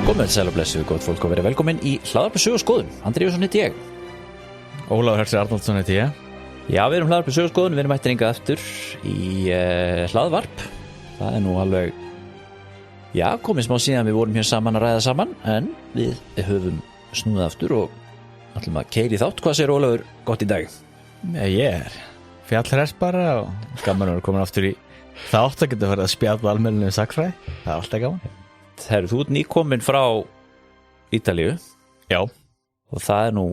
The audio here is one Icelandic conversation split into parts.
Komið sæl og blessuð, gott fólk og verið velkomin í Hlaðvarp Sögu og Skoðun. Andri Jónsson heiti ég. Ólafur Hersir Arnaldsson heiti ég. Já, við erum Hlaðvarp Sögu og Skoðun, við erum mættir hingað aftur í hlaðvarp. Það nú alveg, já, komið smá síðan við vorum hér saman að ræða saman, en við höfum snúið aftur og ætlum að keyra í þátt. Hvað segir Ólafur gott í dag? Ég fjallhress bara og gaman að vera komin aftur í þátt að geta verið að spjalla almenninu sakfræði. Það alltaf gaman. Herru, þú ert nýkomin frá Ítalíu. Já. Og það nú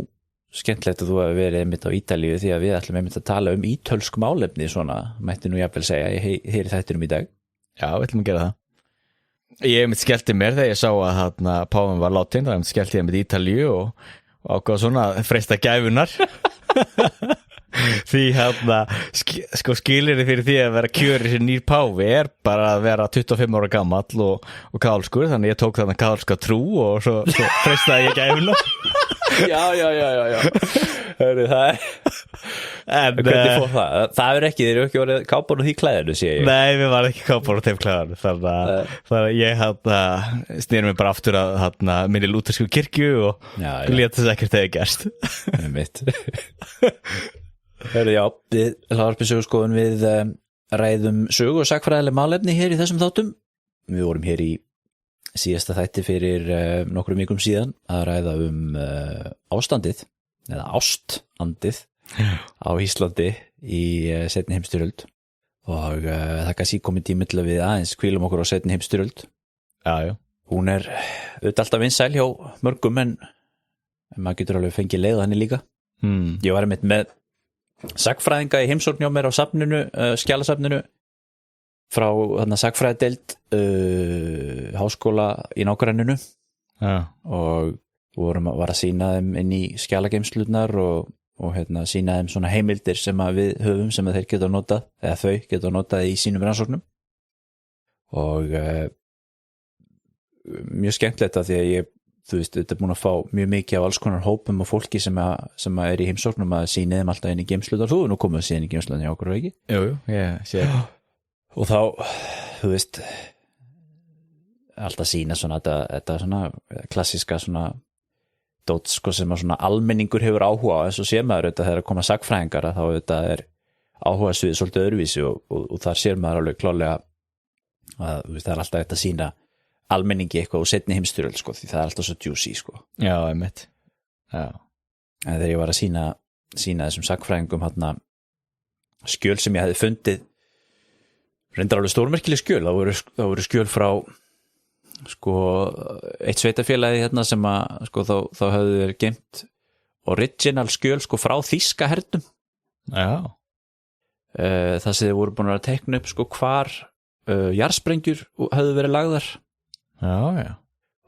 skemmtilegt að þú hefur verið einmitt á Ítalíu því að við ætlum einmitt að tala um ítölsk málefni svona, mætti nú jafnvel segja, ég heyri þættinum í dag. Já, við ætlum að gera það. Ég einmitt skellti mér þegar ég sá að þarna Páfinn var látinn, þá skellti ég einmitt í Ítalíu og ákvað svona að freista gæfunar. Því sko skilyrði fyrir því að vera kjörið sér nýr páfi bara að vera 25 ára gamall og kaþólskur, þannig ég tók þarna kaþólska trú og svo freistaði ég gæfuna. Já. Hörru, það hvernig fór það? Það ekki, þeir eru ekki verið kápar og því klæðinu, sé ég. Nei, við varum ekki kápar og þeim klæðinu, þannig að ég snýr mig bara aftur að minni lútersku kirkju og lét þess ekkert þegar gerst. Mitt. Hörru, já, við Hlaðvarp Sögu og Skoðun við ræðum sögu og sakfræðileg málefni hér í þessum þáttum. Við vorum hér í síðasta þætti fyrir nokkrum vikum síðan að ræða ástandið eða ástandið á Íslandi í seinni heimsstyrjöld og það kannski komið tími til að við aðeins hvílum okkur á seinni heimsstyrjöld. Já. Hún auðvitað alltaf vinsæl hjá mörgum en maður getur alveg fengið leið henni líka. Ég var einmitt með sagfræðinga í heimsókn hjá mér á safninu, skjalasafninu frá sagfræðideild háskóla í nágranninu og var að sýna þeim inn í skjalageymslurnar og sýna þeim svona heimildir sem að við höfum sem að þeir geta notað eða þau geta notað í sínum rannsóknum og mjög skemmtilegt að því að þetta er búin að fá mjög mikið af alls konar hópum og fólki sem að í heimsóknum að sýna þeim alltaf inn í geymslutar. Þú nú komum að síðan í geymslutar hjá okkur, ekki? Jú, ég sé. Og þá, alltaf sýna svona þetta svona klassíska svona dót sko sem að svona almenningur hefur áhuga á, eins og sér maður auðvitað þegar að koma sagfræðingar að þá auðvitað áhuga sviðið svolítið öðruvísi og þar sér maður alveg klárlega að það er alltaf þetta sýna almenningi eitthvað og seinni heimsstyrjöld sko, því það er alltaf svo juicy sko. Já, einmitt. Já. En þegar ég var að sýna þessum sagfræðingum skjöl sem ég hefði fundið reyndar alveg stórmerkileg skjöl, það voru skjöl frá sko eitt sveitafélagi sem að sko þá höfðu þeir geymt original skjöl sko frá þýska hernum. Já. Það sem þeir voru búin að tekna upp sko hvar jarðsprengjur höfðu verið lagðar. Já.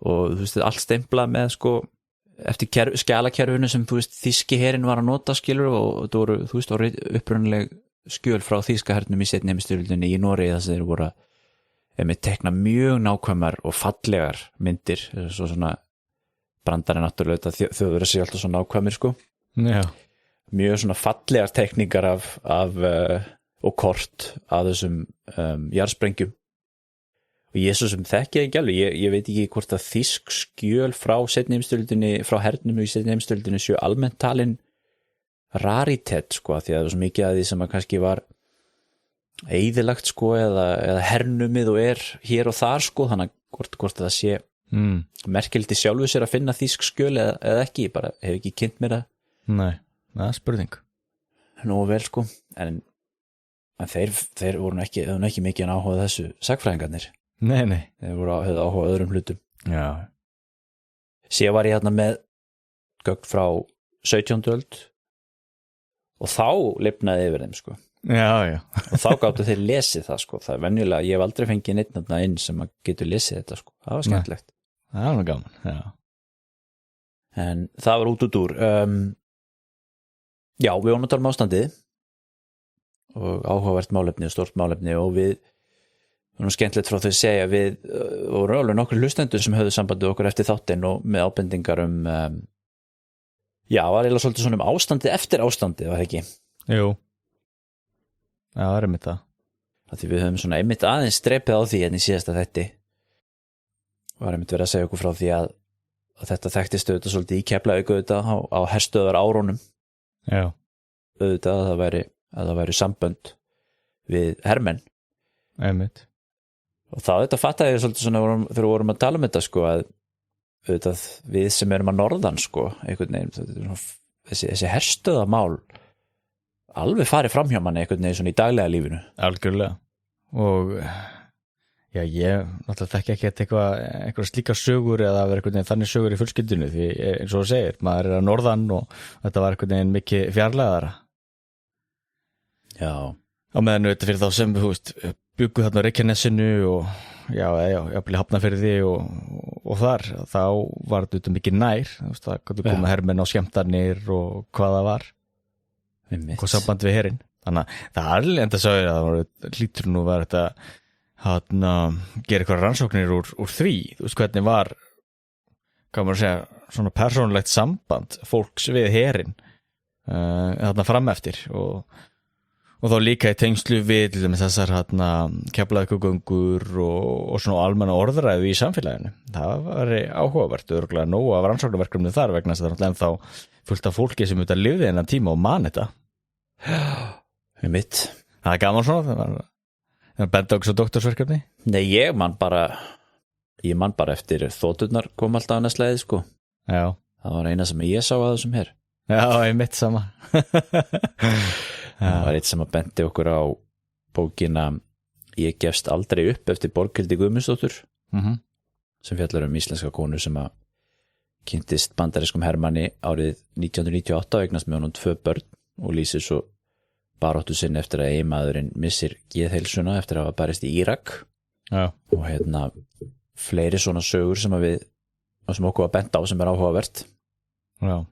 Og allt stemplað með sko eftir skjalakerfinu sem þýski herinn var að nota skilur og það voru upprunaleg skjöl frá þýska hernum í seinni heimsstyrjöldinni í Noregi þar sem þeir voru að tekna mjög nákvæmar og fallegar myndir, svo svona brandari náttúrulega þjóður að sé alltaf svo nákvæmir sko. Já. Mjög svona fallegar tekningar af og kort af þessum jarðsprengjum og ég svo sem þekki ekki alveg, ég veit ekki hvort að þýsk skjöl frá seinni heimsstyrjöldinni, frá hernum í seinni heimsstyrjöldinni séu almennt talin raritet sko, því að það er svo mikið að því sem að kannski var eyðilagt sko eða hernumið og hér og þar sko, þannig að hvort það sé merkildi sjálfu sér að finna þýsk skjöl eða ekki, bara hef ekki kynnt mér það. Nei, það er spurning. Nú vel sko, en þeir voru ekki mikið að áhuga þessu sagfræðingarnir. Nei. Þeir voru áhuga öðrum hlutum. Já. Sér var ég með gögn frá 17. öld og þá lifnaði yfir þeim sko. Já. Og þá gáttu þeir lesið það sko. Það er venjulega, ég hef aldrei fengið neitt inn sem að getur lesið þetta sko. Það var skemmtilegt. Það var nú gaman, já. En það var út úr. Já, við vorum að tala um ástandið og áhugavert málefni og stórt málefni og við vorum skemmtilegt frá þau að segja við vorum alveg nokkur hlustendur sem höfðu sambandið okkur eftir þáttinn og með ábendingar já, var eiginlega svolítið svona ástandið eftir ástandið, var það ekki? Jú. Já, það er einmitt það. Því við höfum svona einmitt aðeins drepið á því í síðasta þætti var einmitt verið að segja okkur frá því að þetta þekktist auðvitað svolítið í Keflavík auðvitað á herstöðar árunum Já, auðvitað að það væri sambönd við hermenn einmitt. og þá auðvitað fattaði ég svolítið svona þegar við vorum að tala um þetta sko að auðvitað við sem erum að norðan sko einhvern veginn þessi herstöðamál alveg farið fram hjá manni einhvern veginn svona í daglega lífinu Algjörlega. Og já, ég náttúrulega þekki ekki eitthvað slíka sögur eða að vera einhvern veginn þannig sögur í fjölskyldinu því eins og þú segir, maður að norðan og þetta var einhvern veginn mikið fjarlægara. Já. Á meðan þetta fyrir þá sem bjuggu þarna á Reykjanesinu og ég bli Hafnarfirði og þar, þá var þetta mikið nær, það gætu koma hermenn á skemmtarnir og hvað það var. Hvað samband við herinn. Þannig að það er enda sagði að það hlýtur nú var þetta gera eitthvað rannsóknir úr því, þú veist hvernig var hvað maður að segja svona persónulegt samband fólks við herinn þarna fram eftir og þá líka í tengslu við til dæmis þessar Keflavíkurgöngur og svona almenna orðræðu í samfélaginu. Það var áhugavert örugglega nóg af rannsóknarverkefni þar vegna þess að það er ennþá fullt af fólki sem auðvitað lifði þennan tíma og man þetta. Mitt. Það er gaman svona, það var benda okkur svo doktorsverkefni? Nei, ég man bara eftir þoturnar kom alltaf annað sleiði sko. Já. Það var eina sem ég sá að þessum her. Já, ég mitt sama. Það var eitt sem að bendi okkur á bókina Ég gefst aldrei upp eftir Borghildi Guðmundsdóttur sem fjallar íslenska konu sem að kynntist bandarískum hermanni árið 1998 og eignast með honum 2 börn og lýsir svo baráttu sinni eftir að eiginmaðurinn missir geðheilsuna eftir að hafa barist í Írak. Já. Og fleiri svona sögur sem sem okkur var bent á sem áhugavert. Já.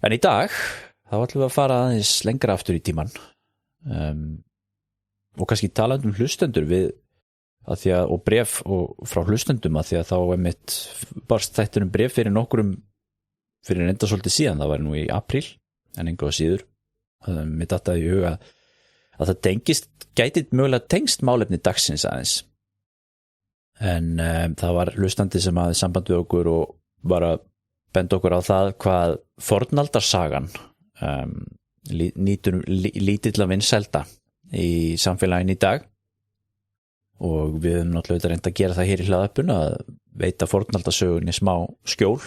En í dag þá ætlum við að fara aðeins lengra aftur í tíman og kannski talandi um hlustendur við að því að, og bréf frá hlustendum að því að þá einmitt barst þættur bréf fyrir enda svolítið síðan, það var nú í apríl en engu að síður mér dattaði í huga að það gæti mögulega tengst málefni dagsins aðeins en það var hlustandi sem hafði samband við okkur og var að benda okkur á það hvað fornaldarsagan nýtur lítilla vinsælda í samfélaginu í dag og við höfum náttúrulega reynt að gera það hér í hlaðvarpinu að veita fornaldarsögunni smá skjól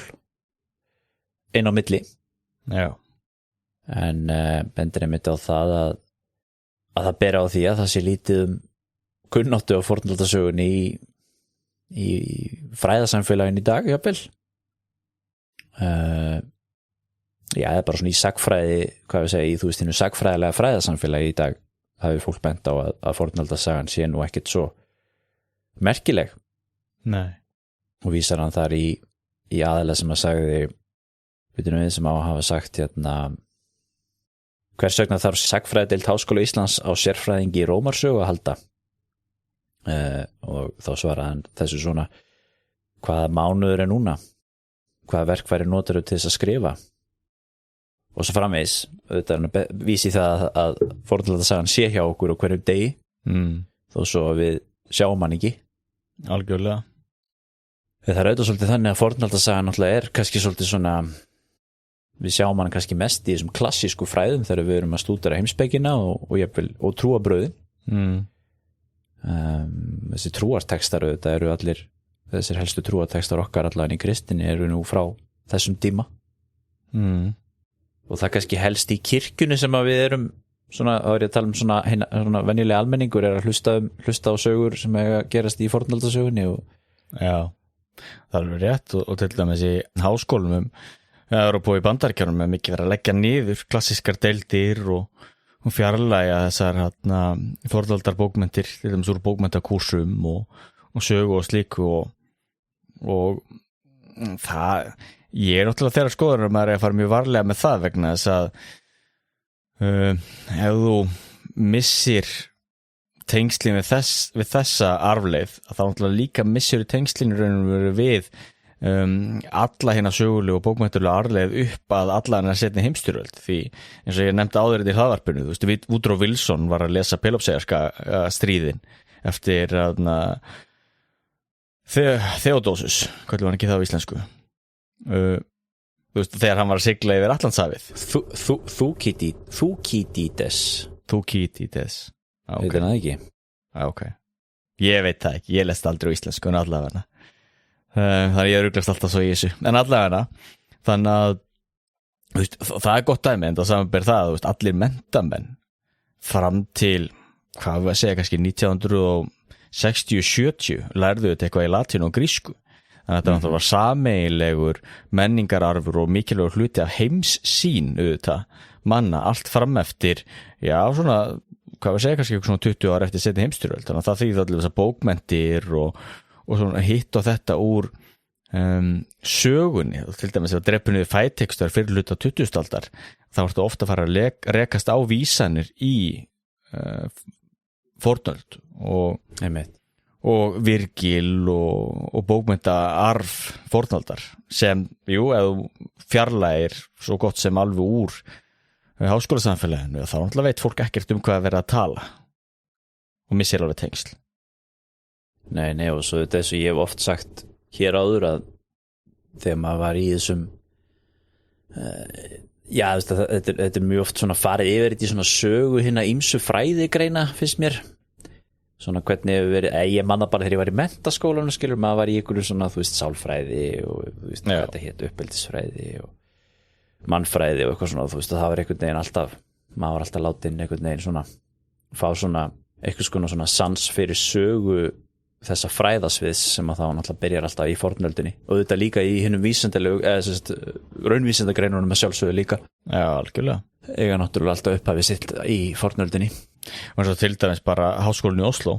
inn á milli. Já. En bendir einmitt á það að það bera á því að það sé lítið kunnáttu á fornaldarsögunni í fræðasamfélaginu í dag, jafnvel. Já, það er bara svona í sagfræði, hvað við segja, þú veist, þínu sagfræðilega fræðasamfélagi í dag, það hefur fólk bent á að fornaldarsagan sé nú ekkert svo merkileg. Nei. Og vísar hann þar í aðalega sem að sagði, við sem á að hafa sagt hvers vegna þarf sagfræðideild Háskóla Íslands á sérfræðingi í Rómarsögu að halda og þá svaraði hann þessu svona hvaða mánuður núna hvaða verkfæri notar til þess að skrifa og svo framvegis auðvitað vísi það að fornaldarsagan sé hjá okkur á hverjum degi þó svo að við sjáum hann ekki. Algjörlega. Það er auðvitað svolítið þannig að fornaldarsagan náttúrulega er kannski svolítið svona við sjáum hann kannski mest í þessum klassísku fræðum þegar við erum að stúdera heimspekina og trúabröðin. Þessi trúartekstar auðvitað eru allir þessir helstu trúartekstar okkar allavega í kristinni eru nú frá þessum tíma og það kannski helst í kirkjunni sem að við erum svona, þá er ég að tala um svona venjulega almenningur er að hlusta á sögur sem er að gerast í fornaldarsögunni Já, það er alveg rétt og til dæmis í háskólum Evrópu og í Bandaríkjunum er mikið verið að leggja niður klassískar deildir og fjarlægja þessar fornaldarbókmenntir til dæmis úr bókmenntakúrsum og sögu og slíku og það ég er náttúrulega þeirra skoðunar að maður er að fara mjög varlega með það vegna þess að ef þú missir tengslin við þessa arfleif að þá náttúrulega líka missir tengslin við alla hérna sögulegu og bókmenntulega arfleif upp að alla hennar setni heimstyrjöld því eins og ég nefndi áður í hlaðvarpinu þú veist, Woodrow Wilson var að lesa Pelopseyjarska stríðin eftir Theodosius, hvað var ekki það á íslensku þú veist, þegar hann var að sigla yfir Atlantshafið Thukydides Heitir það ekki? Ok, ég veit það ekki, ég lest aldrei á íslensku en allavega þannig ég ruglast alltaf svo í þessu en allavega þannig að veist, það gott dæmi en það samanber það veist, allir mentamenn fram til hvað við að segja kannski 1960-70 lærðu þetta eitthvað í latínu og grísku þannig að þetta var sameiginlegur menningararfur og mikilvægur hluti af heimssýn auðvitað manna allt fram eftir já svona hvað við að segja kannski svona 20 ára eftir seinni heimsstyrjöld þannig að það þýðir allir þessar bókmenntir og svona hitt og þetta úr sögunni til dæmis ef að drepunuði fætekstar fyrir hluta 20. aldar þá ertu ofta að fara að rekast á vísanir í fornöld og Virgil og bókmenntaarf fornaldar sem, jú, ef fjarlægir svo gott sem alveg úr háskólasamfélaginu þá náttúrulega veit fólk ekkert hvað að vera að tala og missir alveg tengsl Nei, og svo þetta ég hef oft sagt hér áður að þegar maður var í þessum þetta mjög oft svona farið yfir þetta í svona sögu hérna ýmsu fræðigreina finnst mér svona hvernig hefur verið, ég manna bara þegar ég var í menntaskólanum skilur, maður var í einhverju svona þú veist sálfræði og þú veist hvað þetta hét uppeldisfræði og mannfræði og eitthvað svona þú veist og það var einhvern veginn alltaf maður var alltaf látinn einhvern veginn svona fá svona eitthvað svona sans fyrir sögu þessa fræðasviðs sem að þá náttúrulega byrjar alltaf í fornöldinni og þetta líka í hinnum vísindalegu raunvísindagreinunum með sjálfsögðu líka Já, algjörlega eiga náttúrulega alltaf upphafið sitt í fornöldinni og svo til dæmis bara háskólinn í Oslo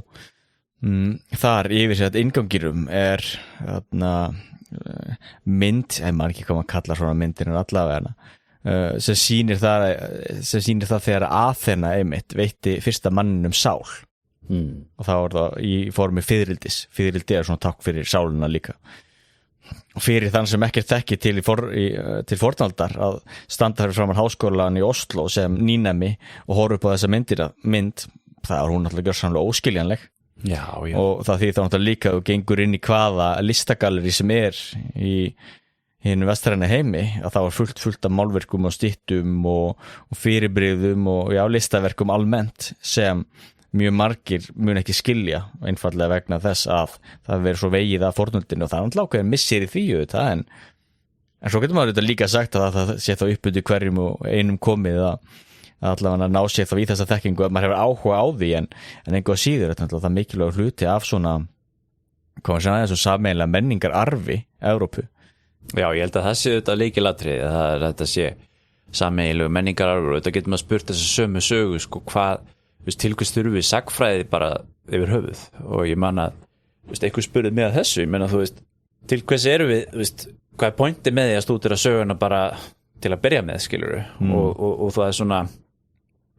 þar yfir sér að ingangirum mynd, ég man ekki hvað maður kallar svona myndir en allavega sem sýnir það þegar Aþena einmitt veitti fyrsta manninum sál og þá það í formi fiðrildi svona takk fyrir sálina líka og fyrir þann sem ekkert þekki til fornaldar að standa fyrir framan háskólan í Oslo sem nýnemi og horfa upp á þessa mynd það var hún náttúrulega gjörsamlega óskiljanleg já. Og það því þá náttúrulega líka þú gengur inn í hvaða listagalleri sem í hinn vestræna heimi að það var fullt af málverkum og styttum og fyrirbrigðum og listaverkum almennt sem mjög margir mun ekki skilja einfallega vegna þess að það verið svo vegið af fornöldinu og það er náttúrulega ákveðin missir í því en svo getur maður líka sagt að það sé þá uppbyrði hverjum og einum komið að allavega ná sér þá í þessa þekkingu að maður hefur áhuga á því en einhvað síður þetta er mikilvægur hluti af svona þessu sameiginlega menningararfi Evrópu Já, ég held að það sé þetta lykilatriði að þetta sé sameiginlegu menningararfur og þetta getur maður spurt þessu sömu sögu hvað til hvers þurfum við sagfræði bara yfir höfuð og ég man að eitthvað spurði mig að þessu ég meina þú veist til hvers erum við hvað pointi með því að stúdera söguna bara til að byrja með skilurðu og það svona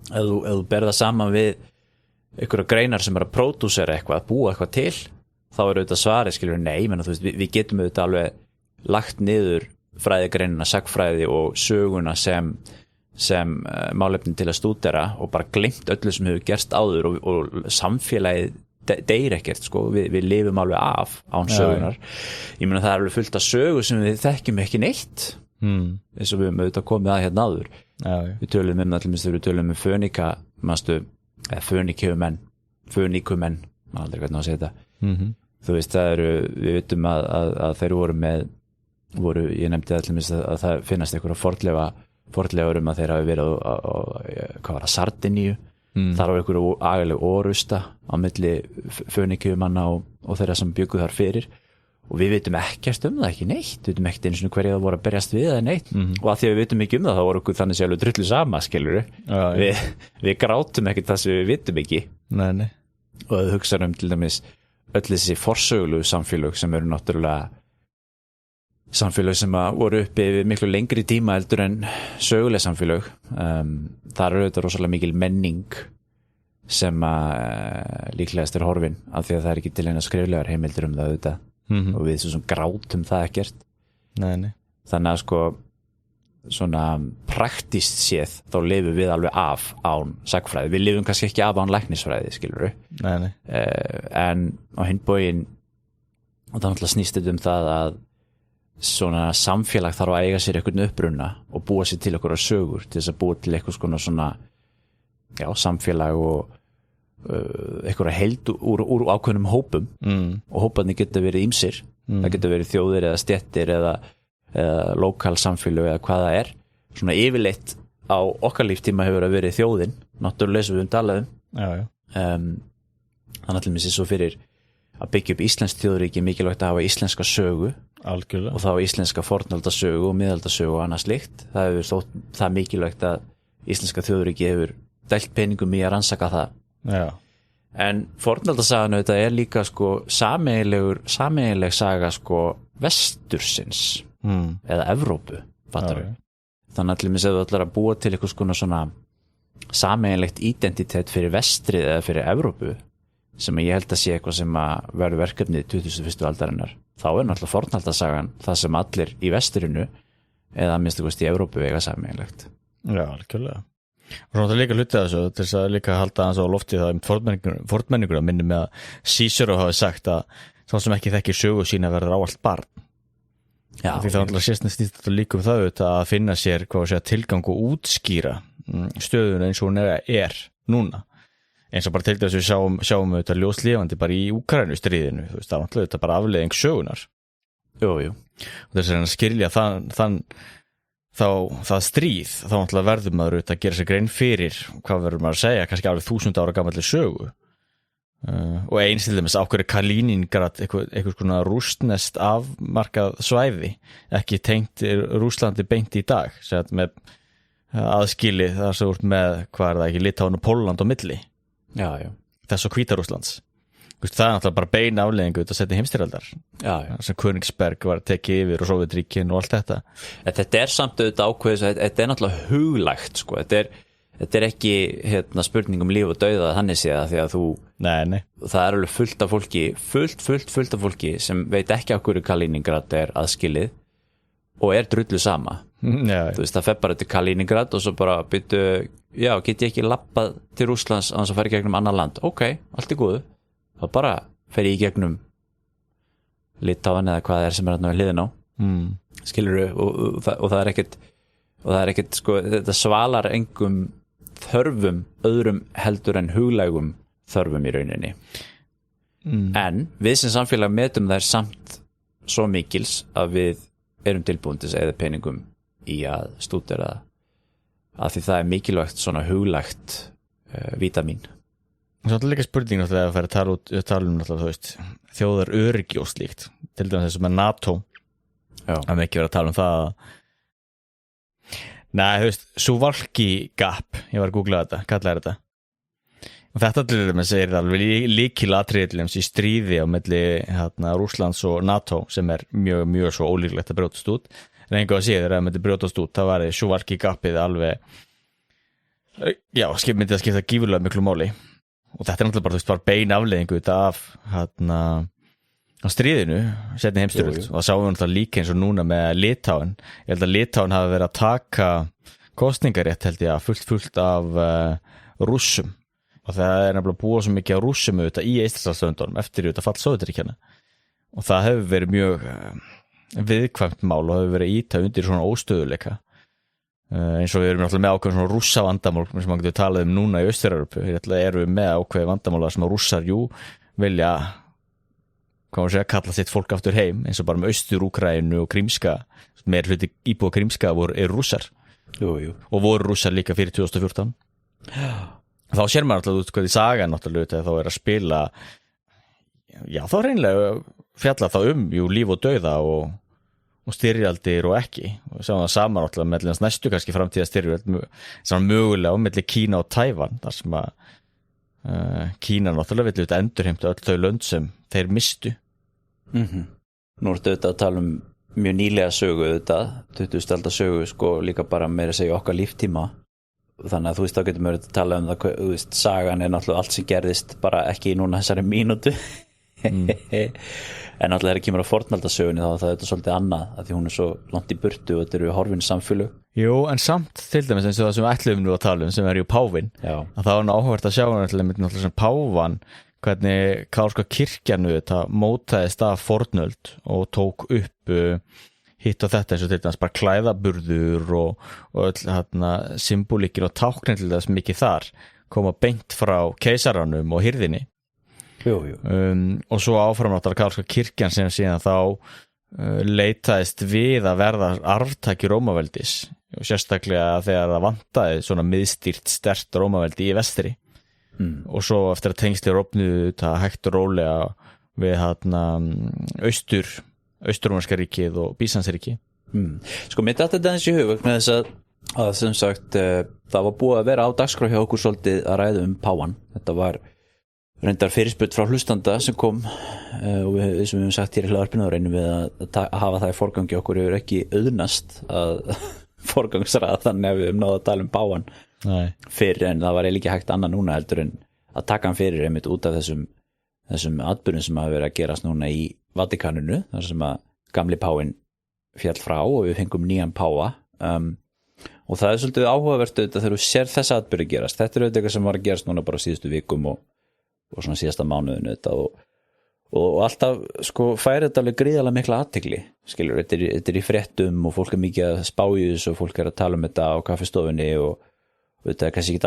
ef þú berða saman við einhverja greinar sem að pródúsera eitthvað að búa eitthvað til þá auðvitað svarið skilurðu nei menna þú veist við getum auðvitað alveg lagt niður fræðigreinina sagfræði og söguna sem málefni til að stúdera og bara gleymt öllu sem hefur gerst áður og samfélagið deyr ekkert við lifum alveg af án sögunar ég meina það er alveg fullt af sögu sem við þekkjum ekki neitt eins og við höfum auðvitað komið að hérna áður við tölum við tölum föníkumenn maður aldrei hvernig að segja þetta þú veist við vitum að þeir voru ég nefndi að það finnast einhverja fornleifar að þeir hafi verið hvað var það, Sardiníu þar á einhverju agaleg orusta á milli fönikjumanna og þeirra sem bjuggu þar fyrir og við vitum ekkert það ekki neitt við vitum ekkert eins og hverja það voru að berjast við eða neitt og að því að við vitum ekki það voru okkur þannig sjálfur drullu sama skilur við grátum ekkert það sem við vitum ekki nei. Og það hugsaðum til dæmis öll þessi forsögulegu samfélög sem eru náttúrulega samfélög sem voru uppi yfir miklu lengri tíma heldur en söguleg samfélög þar þetta rosalega mikil menning sem líklegast horfin af því að það ekki til eina skriflegar heimildir það auðvitað og við svo sem grátum það ekkert nei. Þannig að svona praktist séð þá lifum við alveg af án sagfræði við lifum kannski ekki af án læknisfræði skilurðu nei. En á hinn bóginn og það náttúrulega snýst þetta það að svona samfélag þarf að eiga sér einhvern uppruna og búa sér til einhverjar sögur til þess að búa til eitthvað svona samfélag og einhverja heild úr ákveðnum hópum og hóparnir geta verið ýmsir það geta verið þjóðir eða stéttir eða lokal samfélag eða hvað það svona yfirleitt á okkar líftíma hefur að verið þjóðin náttúrulega sem við talaðum þannig að mér sé svo fyrir að byggja upp íslenskt þjóðríki mikilvægt að hafa íslenska sögu algjörlega og þá íslenska fornaldasögu og miðaldasögu og annað slíkt það hefur þótt það mikilvægt að íslenska þjóðríki hefur dælt peningum í að rannsaka það en fornaldasagan auðvitað líka sko sameiginleg saga sko vestursins eða Evrópu þannig að mér séu allar að búa til eitthvað svona sameiginlegt identitet fyrir vestrið eða fyrir Evrópu sem ég held að sé eitthvað sem að verður verkefnið 21. aldarinnar þá náttúrulega fornaldasagan það sem allir í vesturinu eða minnstu kosti í Evrópu eiga sameiginlegt Já, algjörlega og svona líka hluti að þessu til þess að líka halda hans á lofti það fornmenningur að minni með að Cicero hafi sagt að þá sem ekki þekkir sögu sína verður ávallt barn því það náttúrulega sést snýst þetta líka það að finna sér tilgang og útskýra stöðuna eins og hún núna eins og bara til þess að við sjáum þetta ljóslifandi bara í Úkraínu stríðinu það var náttúrulega þetta bara afleiðing sögunar og þess að skilja það stríð þá náttúrulega verður maður að gera sér grein fyrir hvað verður maður að segja kannski alveg 1000 ára gamalli sögu og eins til dæmis á hverju Kaliningrad eitthvað svona rússneskt afmarkað svæði ekki tengt Rússlandi beint í dag með aðskilið þar sem úr með hvað það ekki Litáin og Pólland á milli þess og Hvíta-Rússlands það náttúrulega bara beina afleiðingu að setja heimstyrjaldar sem Königsberg var að tekið yfir og Sovétríkin og allt þetta samt auðvitað ákveðis þetta náttúrulega huglægt sko. þetta ekki spurning líf og dauða þannig séð því að það alveg fullt af fólki fullt af fólki sem veit ekki á hverju Kaliningrad aðskilið og drullu sama þú veist það fer bara til Kaliningrad og svo bara get ég ekki labbað til Rússlands að það færi gegnum annar land allt góðu þá bara fer ég gegnum Litáin eða hvað það sem þarna við hliðin á skilurðu og það ekkert sko þetta svalar engum þörfum öðrum heldur en huglægum þörfum í rauninni en við sem samfélag metum þær samt svo mikils að við erum tilbúin til að eyða peningum í að stúdera að því það mikilvægt svona huglægt vítamín Svo er líka spurning náttúrulega að fara að tala um náttúrulega, þú veist, þjóðar öryggi og slíkt til dæmis þessum með NATO að ekki vera að tala um það Nei, þú veist, Suwalki Gap ég var að googla þetta, kallaði þetta og þetta allir með segir alveg líkilatriðið í stríði á milli Rússlands og NATO sem mjög, mjög svo ólíklegt að brjótast út en einhver að sé þegar það myndi brjótast út það var Suwalki Gapið alveg myndi að skipta gífurlega miklu máli og þetta náttúrulega bara, þú veist, var bein afleiðingu af á stríðinu setni heimsstyrjöld og það sáum við náttúrulega líka eins og núna með Litáin ég held að Litáin hafi verið að taka kosningarétt held ég að fullt af Rússum og það nefnilega búið svo mikið á Rússum auðvitað í Eystrasaltslöndunum eftir auðvitað fall Sovétríkjanna og það hefur verið mjög viðkvæmt mál og hefur verið ýta undir svona óstöðuleika eins og við erum náttúrulega með ákveðin svona rússa vandamál sem maður getur talað núna í Austur-Evrópu erum við með ákveði vandamála sem að rússar vilja kalla sitt fólk aftur heim eins og bara með Austur-Úkraínu og Krímska meir hluti íbúa Krímska rússar og voru rússar líka fyrir 2014 þá sér maður náttúrulega hvað í sagan náttúrulega þá að spila þá reynlega fjalla þá líf og dauða og styrjaldir og ekki og sá það sama náttúrulega með næstu kannski framtíða styrjöld sem mögulega á milli Kína og Tævan þar sem að Kína náttúrulega vill endurheimta öll þau lönd sem þeir mistu Nú ertu auðvitað að tala mjög nýlega sögu auðvitað 20. aldar sögu sko líka bara meira að segja okkar líftíma þannig að þú veist þá getum við að tala um það þú veist sagan náttúrulega allt sem gerðist bara ekki í núna þessari mínútu en náttúrulega þegar kemur á fornaldasögunni þá það þetta svolítið annað að því hún svo langt í burtu og þetta horfin samfélög Jú, en samt til dæmis eins og það sem við ætlum nú að tala um sem jú Pávin að það var áhugavert að sjá náttúrulega sem Pávan hvernig katólska kirkjan þetta mótaðist af fornöld og tók upp hitt og þetta eins og til dæmis bara klæðaburður og öll symbolíkin og táknin til þess mikið þar koma beint frá keisaranum og hirðinni. Jú. Og svo áfram náttúrulega katólska kirkjan sem síðan þá leitaðist við að verða arftaki Rómaveldis og sérstaklega þegar það vantaði svona miðstýrt sterkt Rómaveldi í vestri og svo eftir að tengsli opnuðu það hægt og rólega við austurrómverska ríkið og Bísandsríki. Sko mér datt þetta eins í hug með þess að sem sagt það var búið að vera á dagskrá hjá okkur svolítið að ræða páfann. Þetta var reyndar fyrirspurn frá hlustanda sem kom og við sem við höfum sagt hér í hlaðvarpinu og reynum við að hafa það í forgangi okkur hefur ekki auðnast að forgangsraða þannig að við höfum náð að tala páfann fyrir en það var eiginlega ekki hægt annað núna heldur en að taka hann fyrir einmitt út af þessum atburðum sem hafa verið að gerast núna í Vatikaninu þar sem að gamli páfinn féll frá og við fengum nýjan páfa og það er svolítið áhugavert auðvitað þegar þú sér þessa atburði gerast. Þetta er auðvitað eitthvað sem var að gerast núna bara síðustu vikum og svona síðasta mánuðinu og alltaf sko færi þetta alveg gríðarlega mikla athygli skilur, þetta er í fréttum og fólk er mikið að spá í þessu og fólk er að tala þetta á kaffistofunni og þetta er kannski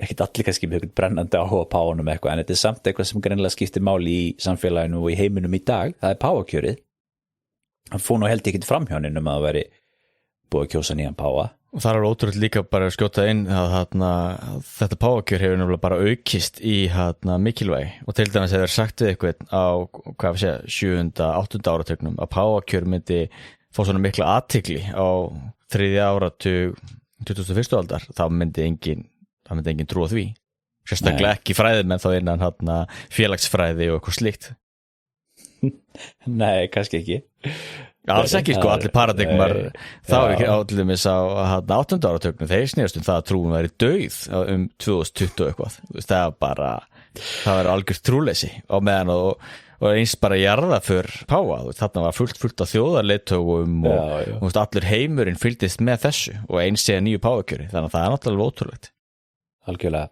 ekkert allir kannski með eitthvað brennandi áhuga á páfanum eitthvað en þetta er samt eitthvað sem greinilega skiptir máli í samfélaginu og í heiminum í dag, það er páfakjörið. Hann fór nú held ekki fram hjá honum að það væri búið að kjósa nýjan páfa. Og það er ótrúlega líka bara að skjóta inn að þetta páfakjör hefur nefnilega bara aukist í mikilvægi og til dæmis hefur sagt við eitthvað á 7. 8. áratugnum að páfakjör myndi fá svona mikla athygli á 3. áratug 21. aldar, það myndi engin trúa því sérstaklega ekki fræðimenn þá innan félagsfræði og eitthvað slíkt. Nei, kannski ekki. Alls ekki, sko, allir paradigmar þá ekki állumis á 8. áratugnum þeir snerust það að trúum væri dauð 2020 eitthvað, það var algjört trúleysi á meðan og eins bara jarða fyrr páfa, þarna var fullt af þjóðarleiðtogum og allur heimurinn fylgdist með þessu og eins sé nýju páfakjöri, þannig að það er náttúrulega ótrúlegt. Algjörlega.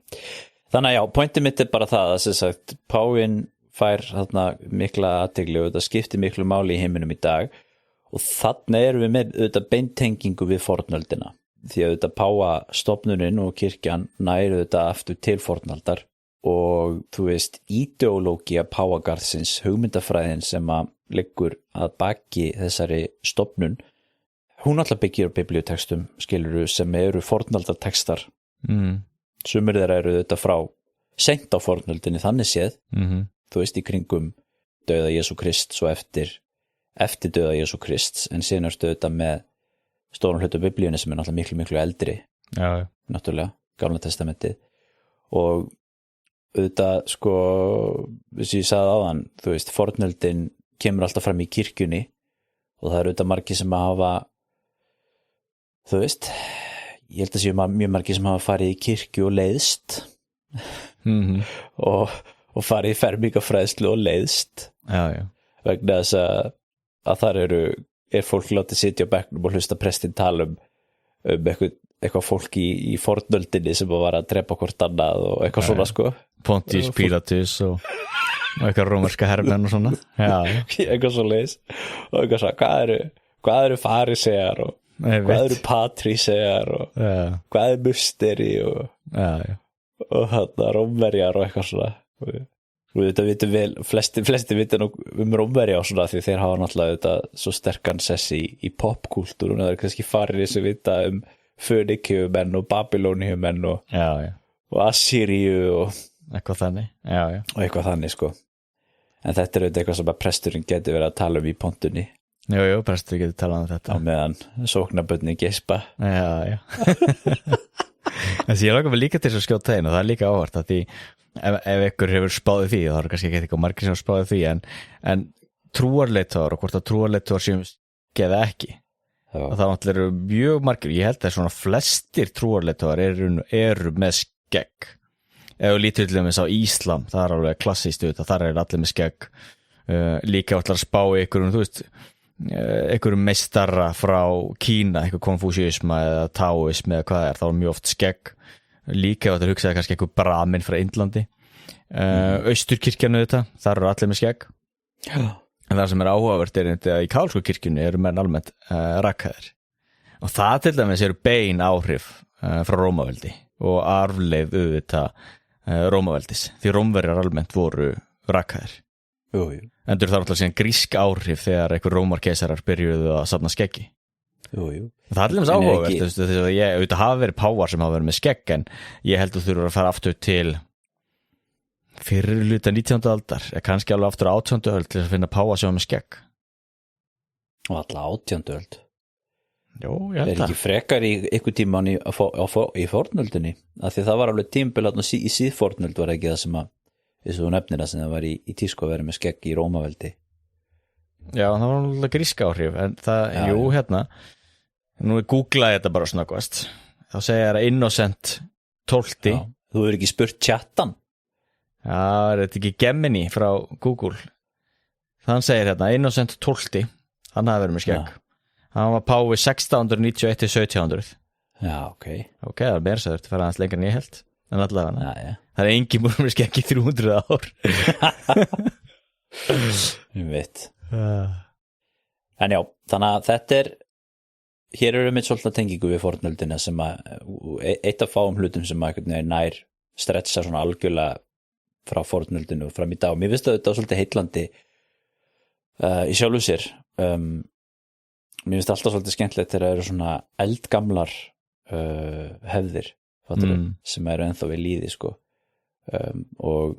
Þannig að já, pointið mitt er bara það að sem sagt, páfinn fær þarna mikla athygli og þetta skiptir miklu máli í heiminum í dag og þarna erum við með auðvitað beintengingu við fornöldina því að auðvitað páfastofnunin og kirkjan nær auðvitað aftur til fornaldar og þú veist, ideológía páfagarðsins, hugmyndafræðin sem að liggur að baki þessari stofnun, hún alltaf byggir á biblíutekstum, skilurðu, sem eru fornaldartekstar. Sumir þeirra eru þetta frá seint á fornöldinni þannig séð, þú veist, í kringum dauða Jesú Krist svo eftir dauða Jesú Krist, en síðan ertu þetta með stóran hlutu biblíunni sem er náttúrulega miklu eldri, náttúrulega, Gamla testamentið og auðvitað, sko, þess að ég sagði áðan, þú veist, fornöldin kemur alltaf fram í kirkjunni og það eru auðvitað margir sem að hafa, þú veist, ég held að séu mjög margir sem hafa farið í kirkju og leiðst og farið í fermingafræðslu og leiðst vegna þess að þar er fólk látið sitja á bekknum og hlusta prestinn tala um eitthvað fólk í fornöldinni sem var að drepa hvort annað og eitthvað svona, sko. Pontius Pilatus og eitthvað rómverska hermenn og svona. Eitthvað svo leiðis og eitthvað svona, hvað eru farisegar og hvað eru patrísegar og hvað er musteri og þarna rómverjar og eitthvað svona og þetta vitum vel, flesti vita nú rómverja og svona því þeir hafa náttúrulega þetta svo sterkan sess í popkúltúrun og það er kannski farir sem vita Fönikíumenn og Babylóniumenn og Assýríu og eitthvað þannig og eitthvað þannig, sko, en þetta er auðvitað eitthvað sem að presturinn getur verið að tala í pontunni. Jú, presturinn getur talað þetta á meðan sóknarbörnin gespa. Þessi ég langar mig líka til að skjóta einu og það er líka áhvert að því ef ykkur hefur spáðið því, þá er kannski ekki eitthvað margir sem spáðið því en trúarleiðtogar og hvort að trúarleiðtogar sem geða ekki og það náttúrulega eru mjög margir, ég held að svona flestir trúarleiðtogar eru með skegg. Ef við lítum til dæmis á Íslam, það er alveg klassískt auðvitað, þar er allir með skegg. Líka ætlar að spá einhverjum, þú veist, einhverjum meistara frá Kína, einhver konfúsíisma eða taoismi eða hvað það er, þá er mjög oft skegg. Líka ætlar að hugsa kannski einhver bramin frá Indlandi Austurkirkjanu þetta, þar eru allir með skegg. En það sem áhugavert að í Kálsku kirkjunni eru menn almennt rakkaðir. Og það til dæmis eru bein áhrif frá Rómaveldi og arfleið auðvitað Rómaveldis, því Rómverjar almennt voru rakkaðir. Endur þar alltaf síðan grísk áhrif þegar einhver Rómarkeisarar byrjuðu að safna skeggi. Það er alveg áhugavert, þess að ég auðvitað hafa verið páfar sem hafa verið með skegg, en ég held að þurfa að fara aftur til fyrir hluta 19. aldar, kannski alveg aftur 18. öld til að finna páfa sem var með skegg. Og alla 18. öld. Jó, ég held það. Ekki frekar í ykkur tíman í fornöldinni, af því það var alveg tímabil í síðfornöld var ekki það sem að, eins og þú nefnir það sem það var í tísku að vera með skegg í Rómaveldi. Já, það var alveg gríska áhrif, en það, nú googlaði þetta bara snöggvast, þá segja það Innocent 12. Þú hefur ekki spurt chattan? Já, er þetta ekki Gemini frá Google? Þann segir Innocent 12, hann hafi verið með skegg. Hann var páfi 1691 til 1700. Já, ok. Ok, það er meira svo þetta fara aðeins lengur en ég held. En allavega, það er engin búin með skegg í 300 ár. Ég veit. En já, þannig að þetta hér eru mitt svolítið tengingu við fornöldina sem að, eitt af fáum hlutum sem að nær stretsa svona algjörlega frá fornöldinu og fram í dag. Mér finnst þetta svolítið heitlandi í sjálfu sér. Mér finnst alltaf svolítið skemmtilegt þegar það eru svona eldgamlar hefðir sem eru ennþá við líði sko. Og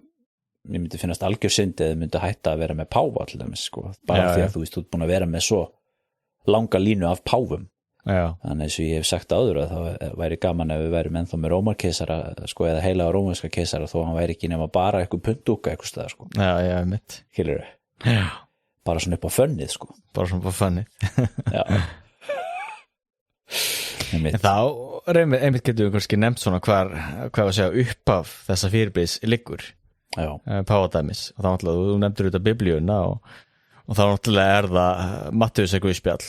mér myndi finnast algjör synd eða myndi hætta að vera með páfa til dæmis sko. Bara því að þú ert búin að vera með svo langa línu af páfum. Þannig eins og ég hef sagt áður að það væri gaman ef við værum ennþá með rómarkeisara sko, eða heilaga rómarska keisara þó hann væri ekki nema bara eitthvað puntdúka eitthvað staðar sko. Já, mitt. Skilurðu? Já. Bara svona upp á fönnið sko. Bara svona upp á fönnið. Já. En þá einmitt getum við kannski nefnt svona hvað að segja upp af þessa fyrirbrigðis liggur. Já. Páfadæmis. Og þá náttúrulega, þú nefndir út af biblíuna og þá náttúrulega það Mattheus Guðspjall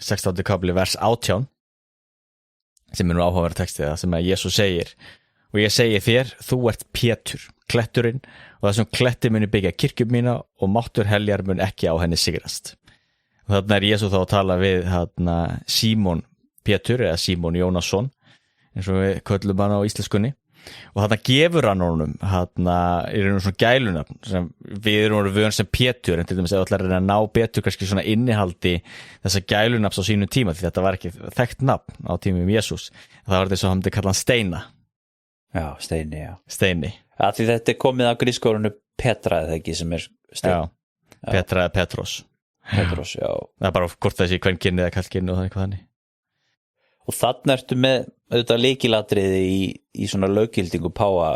16. kapli vers 18 sem nú áhugaverð textið það sem að Jesús segir og ég segi þér, þú ert Pétur kletturinn og þessum kletti muni byggja kirkju mína og máttur heljar mun ekki á henni sigrast. Og þarna Jesús þá að tala við Símon Pétur eða Símon Jónasson eins og við köllum hann á íslenskunni og þarna gefur hann honum er svona gælunafn sem við erum vön sem Pétur en til dæmis ef allar að ná betur kannski svona innihaldi þessa gælunafns á sínum tíma því þetta var ekki þekkt nafn á tímum Jesús það var þess að hann myndi kalla hann Steina. Já, Steini, já. Steini. Því þetta komið af grískórunu Petra eða ekki sem Stein. Já, Petra eða Petros. Petros, já. Það er bara hvort þessi kvenkynni eða kallkynni og þannig hvað þannig. Og þarna ertu með auðvitað lykilatriði í svona löggildingu páfa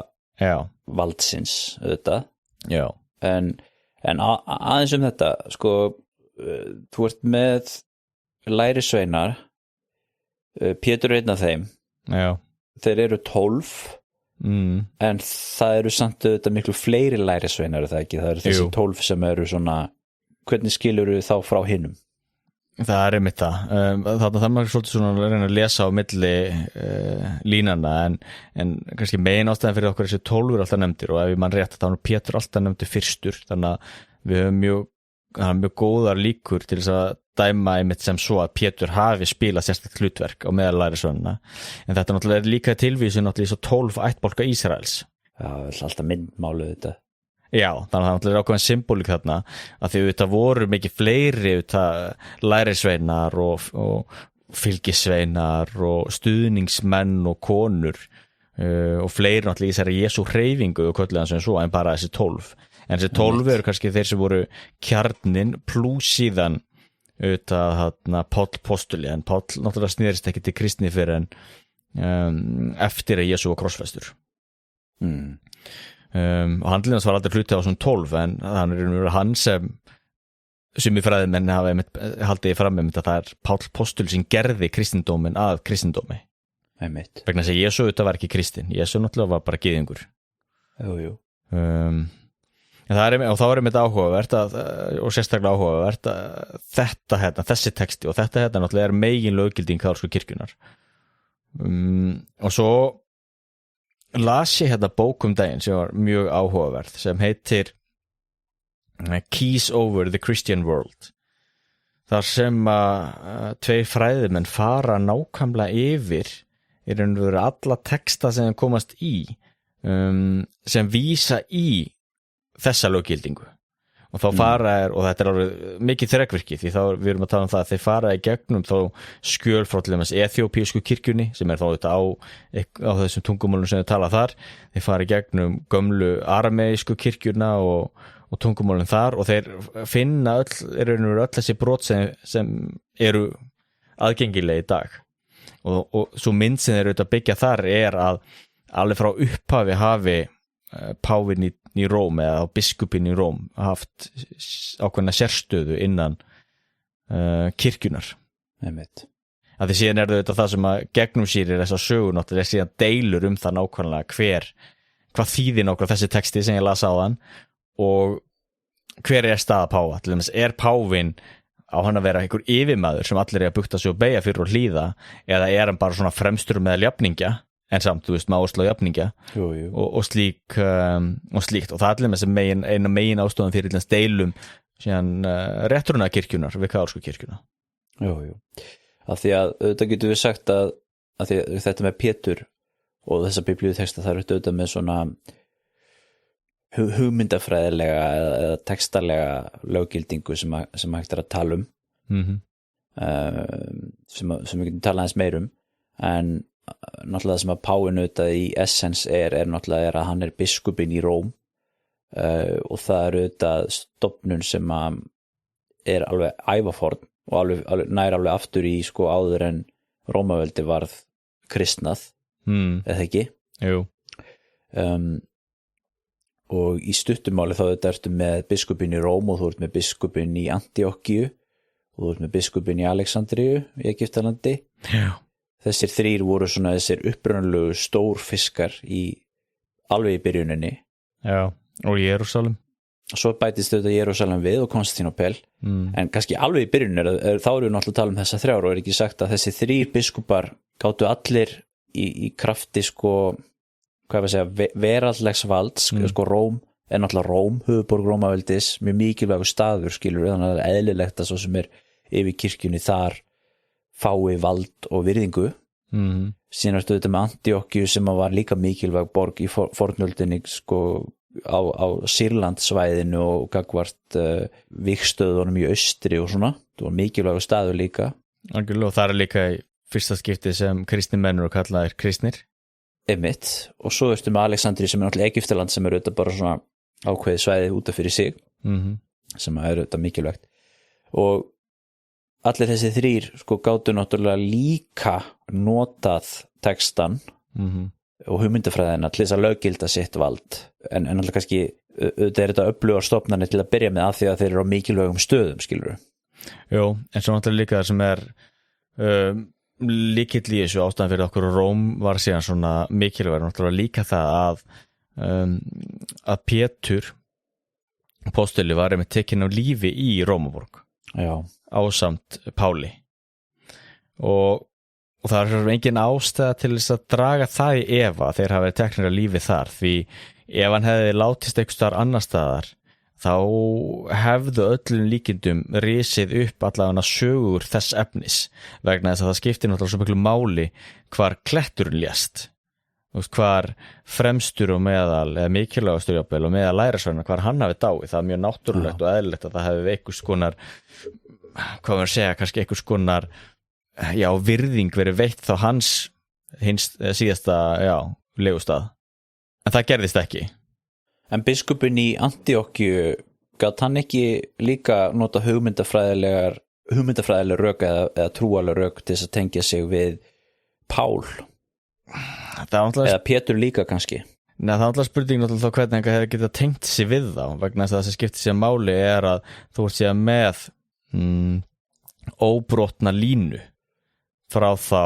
valdsins auðvitað. Já. En aðeins þetta, sko, þú ert með lærisveinar, Pétur er einn af þeim. Já. Þeir eru 12, en það eru samt auðvitað miklu fleiri lærisveinar, það ekki? Það eru þessi 12 sem eru svona, hvernig skilur þú þá frá hinum? Það er einmitt það. Þarna þarf maður svolítið svona að reyna að lesa á milli línana en kannski megin ástæðan fyrir okkur þessi 12 er alltaf nefndir og ef ég mann rétt þá er Pétur alltaf nefndir fyrstur þannig að við höfum mjög góðar líkur til þess að dæma einmitt sem svo að Pétur hafi spilað sérstakt hlutverk á meðal lærisveinanna en þetta náttúrulega er líka tilvísun náttúrulega í svo 12 ættbálka Ísraels. Já, alltaf myndmáluð þetta. Já, þannig að það er ákveðin symbolík þarna að því þetta voru mikið fleiri lærisveinar og fylgisveinar og stuðningsmenn og konur og fleiri náttúrulega í þessari Jesú hreyfingu og kölluðan sem svo en bara þessi 12 en þessi 12 eru kannski þeir sem voru kjarnin plús síðan Páll postuli en Páll náttúrulega snýrist ekki til kristni fyrir en eftir að Jesú var krossfestur og handlinn var aldrei hluti á svona 12 en þannig er hann sem í fræðimenn hafa haldið fram að það er Páll postuli sem gerði kristindómin að kristindómi vegna þess að Jesú þetta var ekki kristinn Jesú náttúrulega var bara gyðingur og þá er einmitt áhugavert og sérstaklega áhugavert að þessi texti og þetta náttúrulega er megin löggilding kaþólsku kirkjunnar og svo las ég hérna bók daginn sem var mjög áhugaverð sem heitir Keys Over the Christian World, þar sem að tveir fræðimenn fara nákvæmlega yfir í raun og veru alla texta sem komast í sem vísa í þessa löggildingu og þá fara og þetta alveg mikið þrekvirki því þá við erum að tala það að þeir fara í gegnum þá skjöl frá til dæmis eþíópísku kirkjunni sem þá þetta á þessum tungumálum sem þau tala þar, þeir fara í gegnum gömlu arameísku kirkjuna og tungumálum þar og þeir finna öll þessi brot sem eru aðgengileg í dag og svo mynd sem þeir auðvitað byggja þar að alveg frá upphafi hafi pávinn í Róm eða biskupinn í Róm haft ákveðna sérstöðu innan kirkjunar. Einmitt. Að því síðan þetta það sem að gegnum sýrir þessa sögu náttúrulega síðan deilur það nákvæmlega hvað þýðir nákvæmlega þessi texti sem ég las áðan og hver staða páfa. Til dæmis pávinn á hann að vera einhver yfirmaður sem allir að bukta sig og beygja fyrir og hlýða eða hann bara svona fremstur með jafningja en samt, þú veist, með áherslu á jafningja og slíkt og það allir með sem eina megin ástofan fyrir deilum síðan réttruna kirkjunar við kaþólsku kirkjuna. Jú. Af því að auðvitað getum við sagt að því að þetta með Pétur og þessa biblíuteksta það auðvitað með svona hugmyndafræðilega eða textarlega löggildingu sem hægt að tala sem við getum talað aðeins meir en náttúrulega það sem að páfinn auðvitað í essens náttúrulega að hann biskupinn í Róm og það auðvitað stofnun sem að alveg ævaforn og alveg nær alveg aftur í áður en Rómaveldi varð kristnað eða ekki? Jú. Og í stuttumáli þá ertu með biskupinn í Róm og þú ert með biskupinn í Antíokkíu og þú ert með biskupinn í Alexandríu í Egyptalandi. Já. Þessir þrír voru svona þessir upprunalegu stórfiskar alveg í byrjuninni. Já, og Jerúsalem. Svo bætist auðvitað Jerúsalem við og Konstantínópel en kannski alveg í byrjuninni þá erum við náttúrulega að tala um þessa þrjár og ekki sagt að þessi þrír biskupar gátu allir í krafti veraldlegs valds Róm náttúrulega Róm, höfuðborg Rómaveldis mjög mikilvægur staður skilur þannig að það eðlilegt að svo sem yfir kirkjunni þar fái vald og virðingu síðan ertu auðvitað með Antíokkíu sem var líka mikilvæg borg í fornöldinni á Sýrlandssvæðinu og gagvart vígstöðunum í austri og svona, það var mikilvægur staður líka. Algjörlega, og það líka í fyrsta skipti sem kristnir menn eru kallaðir kristnir. Einmitt, og svo ertu með Alexandri sem náttúrulega Egyptaland sem auðvitað bara svona ákveðið svæði út af fyrir sig sem auðvitað mikilvægt og allir þessi þrír gátu náttúrulega líka notað textan og hugmyndafræðina til þess að löggilda sitt vald en náttúrulega kannski þetta öflugar stofnanir til að byrja með af því að þeir eru á mikilvægum stöðum skilur. Jú, en svo náttúrulega líka það sem líkill í þessu ástæðan fyrir okkur og Róm var síðan svona mikilvæg náttúrulega líka það að Pétur apóstoli var með tekinn á lífi í Rómaborg. Já. Ásamt Páli og það engin ástæða til þess að draga það í efa þeir hafa verið teknir að lífi þar því ef hann hefði látist einhvers staðar annar staðar þá hefðu öllum líkindum risið upp allavega sögur þess efnis vegna þess að það skiptir náttúrulega svo miklu máli hvar kletturinn lést hvar fremstur og meðal eða mikilvægastur jafnvel og meðal lærisveina hvar hann hafi dáið, það mjög náttúrulegt og eðlilegt að það hefði einhvers konar hvað maður segja, kannski einhvers konar virðing verið veitt þá hins síðasta legustað, en það gerðist ekki. En biskupinn í Antíokkíu gat hann ekki líka nota hugmyndafræðileg rök eða trúaleg rök til þess að tengja sig við Pál eða Pétur líka kannski? Nei, það er alltaf spurning náttúrulega þá hvernig það hefði getað tengt sig við þá vegna þess að það sem skiptir sig máli að þú ert síðan með óbrotna línu frá þá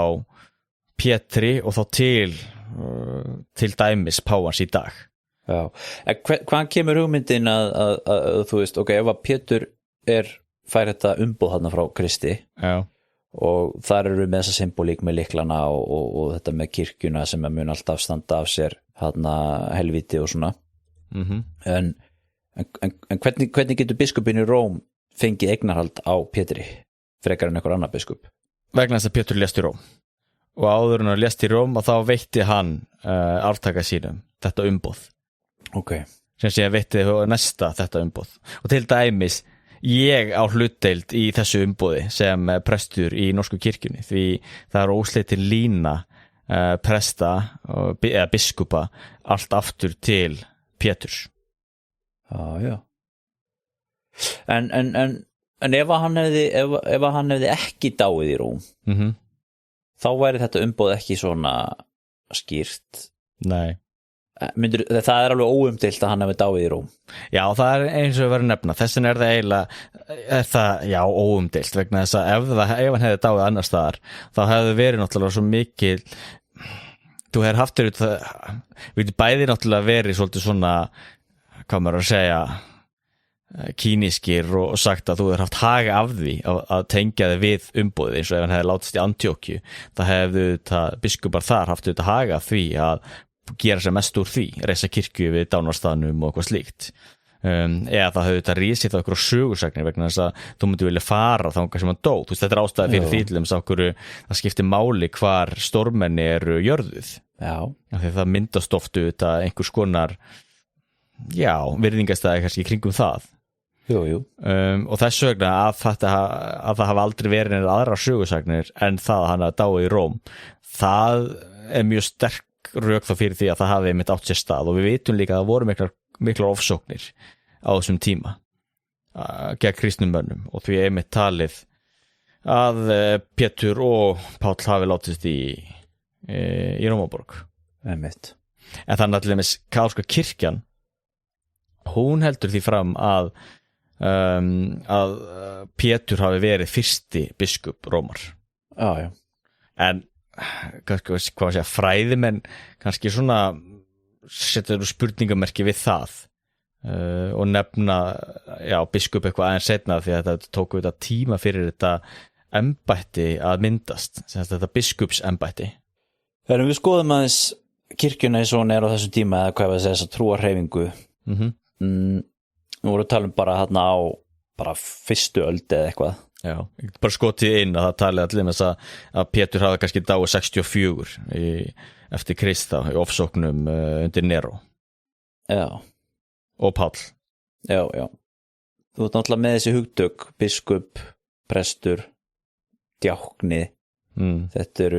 Pétri og þá til dæmis Páfans í dag. Já, hvaðan kemur hugmyndin að þú veist, ok, ef að Pétur fær þetta umboð þarna frá Kristi og þar eru við með þessa symbolík með lyklana og þetta með kirkjuna sem mun alltaf standa af sér helvíti og svona Mhm. en hvernig getur biskupinn í Róm fengið eignarhald á Pétri frekar en einhver annar biskup? Vegna þess að Pétur lést í Róm og áður en hann lést í Róm og þá veitti hann arftaka sínum þetta umboð Ok, sem sé að veitti næsta þetta umboð og til dæmis ég á hlutdeild í þessu umboði sem prestur í norsku kirkjunni því það er ósleitin lína presta eða biskupa allt aftur til Péturs. já en ef hann hefði ekki dáið í Róm Mhm. þá væri þetta umboð ekki svona skýrt Nei. það er alveg óumdeilt að hann hefði dáið í Róm Já, það er eins og við verðum nefna þessin það eiginlega já, óumdeilt vegna þess að ef hann hefði dáið annars staðar þá hefði verið náttúrulega svo mikil þú hefur haft við bæði náttúrulega verið svolítið svona hvað maður að segja kínískir og sagt að þú hefur haft haga af því að tengja þig við umboðið eins og ef hann hefði látist í Antíókíu það hefðu biskupar þar haft haga af því að gera sér mest úr því, reisa kirkju við dánarstaðnum og eitthvað slíkt eða það hefði rísið á einhverju sögursagnir vegna þess að þú myndi vilja fara þangað sem hann dó, þú veist þetta er ástæði fyrir því til þess að það skiptir máli hvar stórmenni eru jörðuð því það myndast oftu einhvers konar virðingastæði kannski í kringum það jú. Og þess vegna að það hafa aldrei verið neina aðrar sögursagnir en það að hann hafi dáið í Róm það er mjög sterk rök þá fyrir því að það hafi einmitt átt sér stað og við vitum líka að það voru miklar ofsóknir á þessum tíma gegn kristnum mönnum og því einmitt talið að Pétur og Páll hafi látist í Rómaborg einmitt. En þannig að til dæmis katólska kirkjan hún heldur því fram að Pétur hafi verið fyrsti biskup Rómar já. En hvað segja fræðimenn kannski svona setur spurningamerki við það og nefna biskup eitthvað aðeins seinna því að þetta tók þetta tíma fyrir þetta embætti að myndast þetta biskupsembætti. Þegar við skoðum aðeins kirkjuna eins og hún er á þessum tíma eða hvað við segja þessa trúarhreyfingu nú voru að tala um bara þarna á bara fyrstu öld eða eitthvað Já, ég get bara skotið inn að það talið allir með þess að Pétur hafa kannski dáið 64 eftir Krista í ofsóknum undir Nero. Já. Og Páll. Já. Þú ert náttúrulega með þessi hugtök, biskup, prestur, djákni. Þetta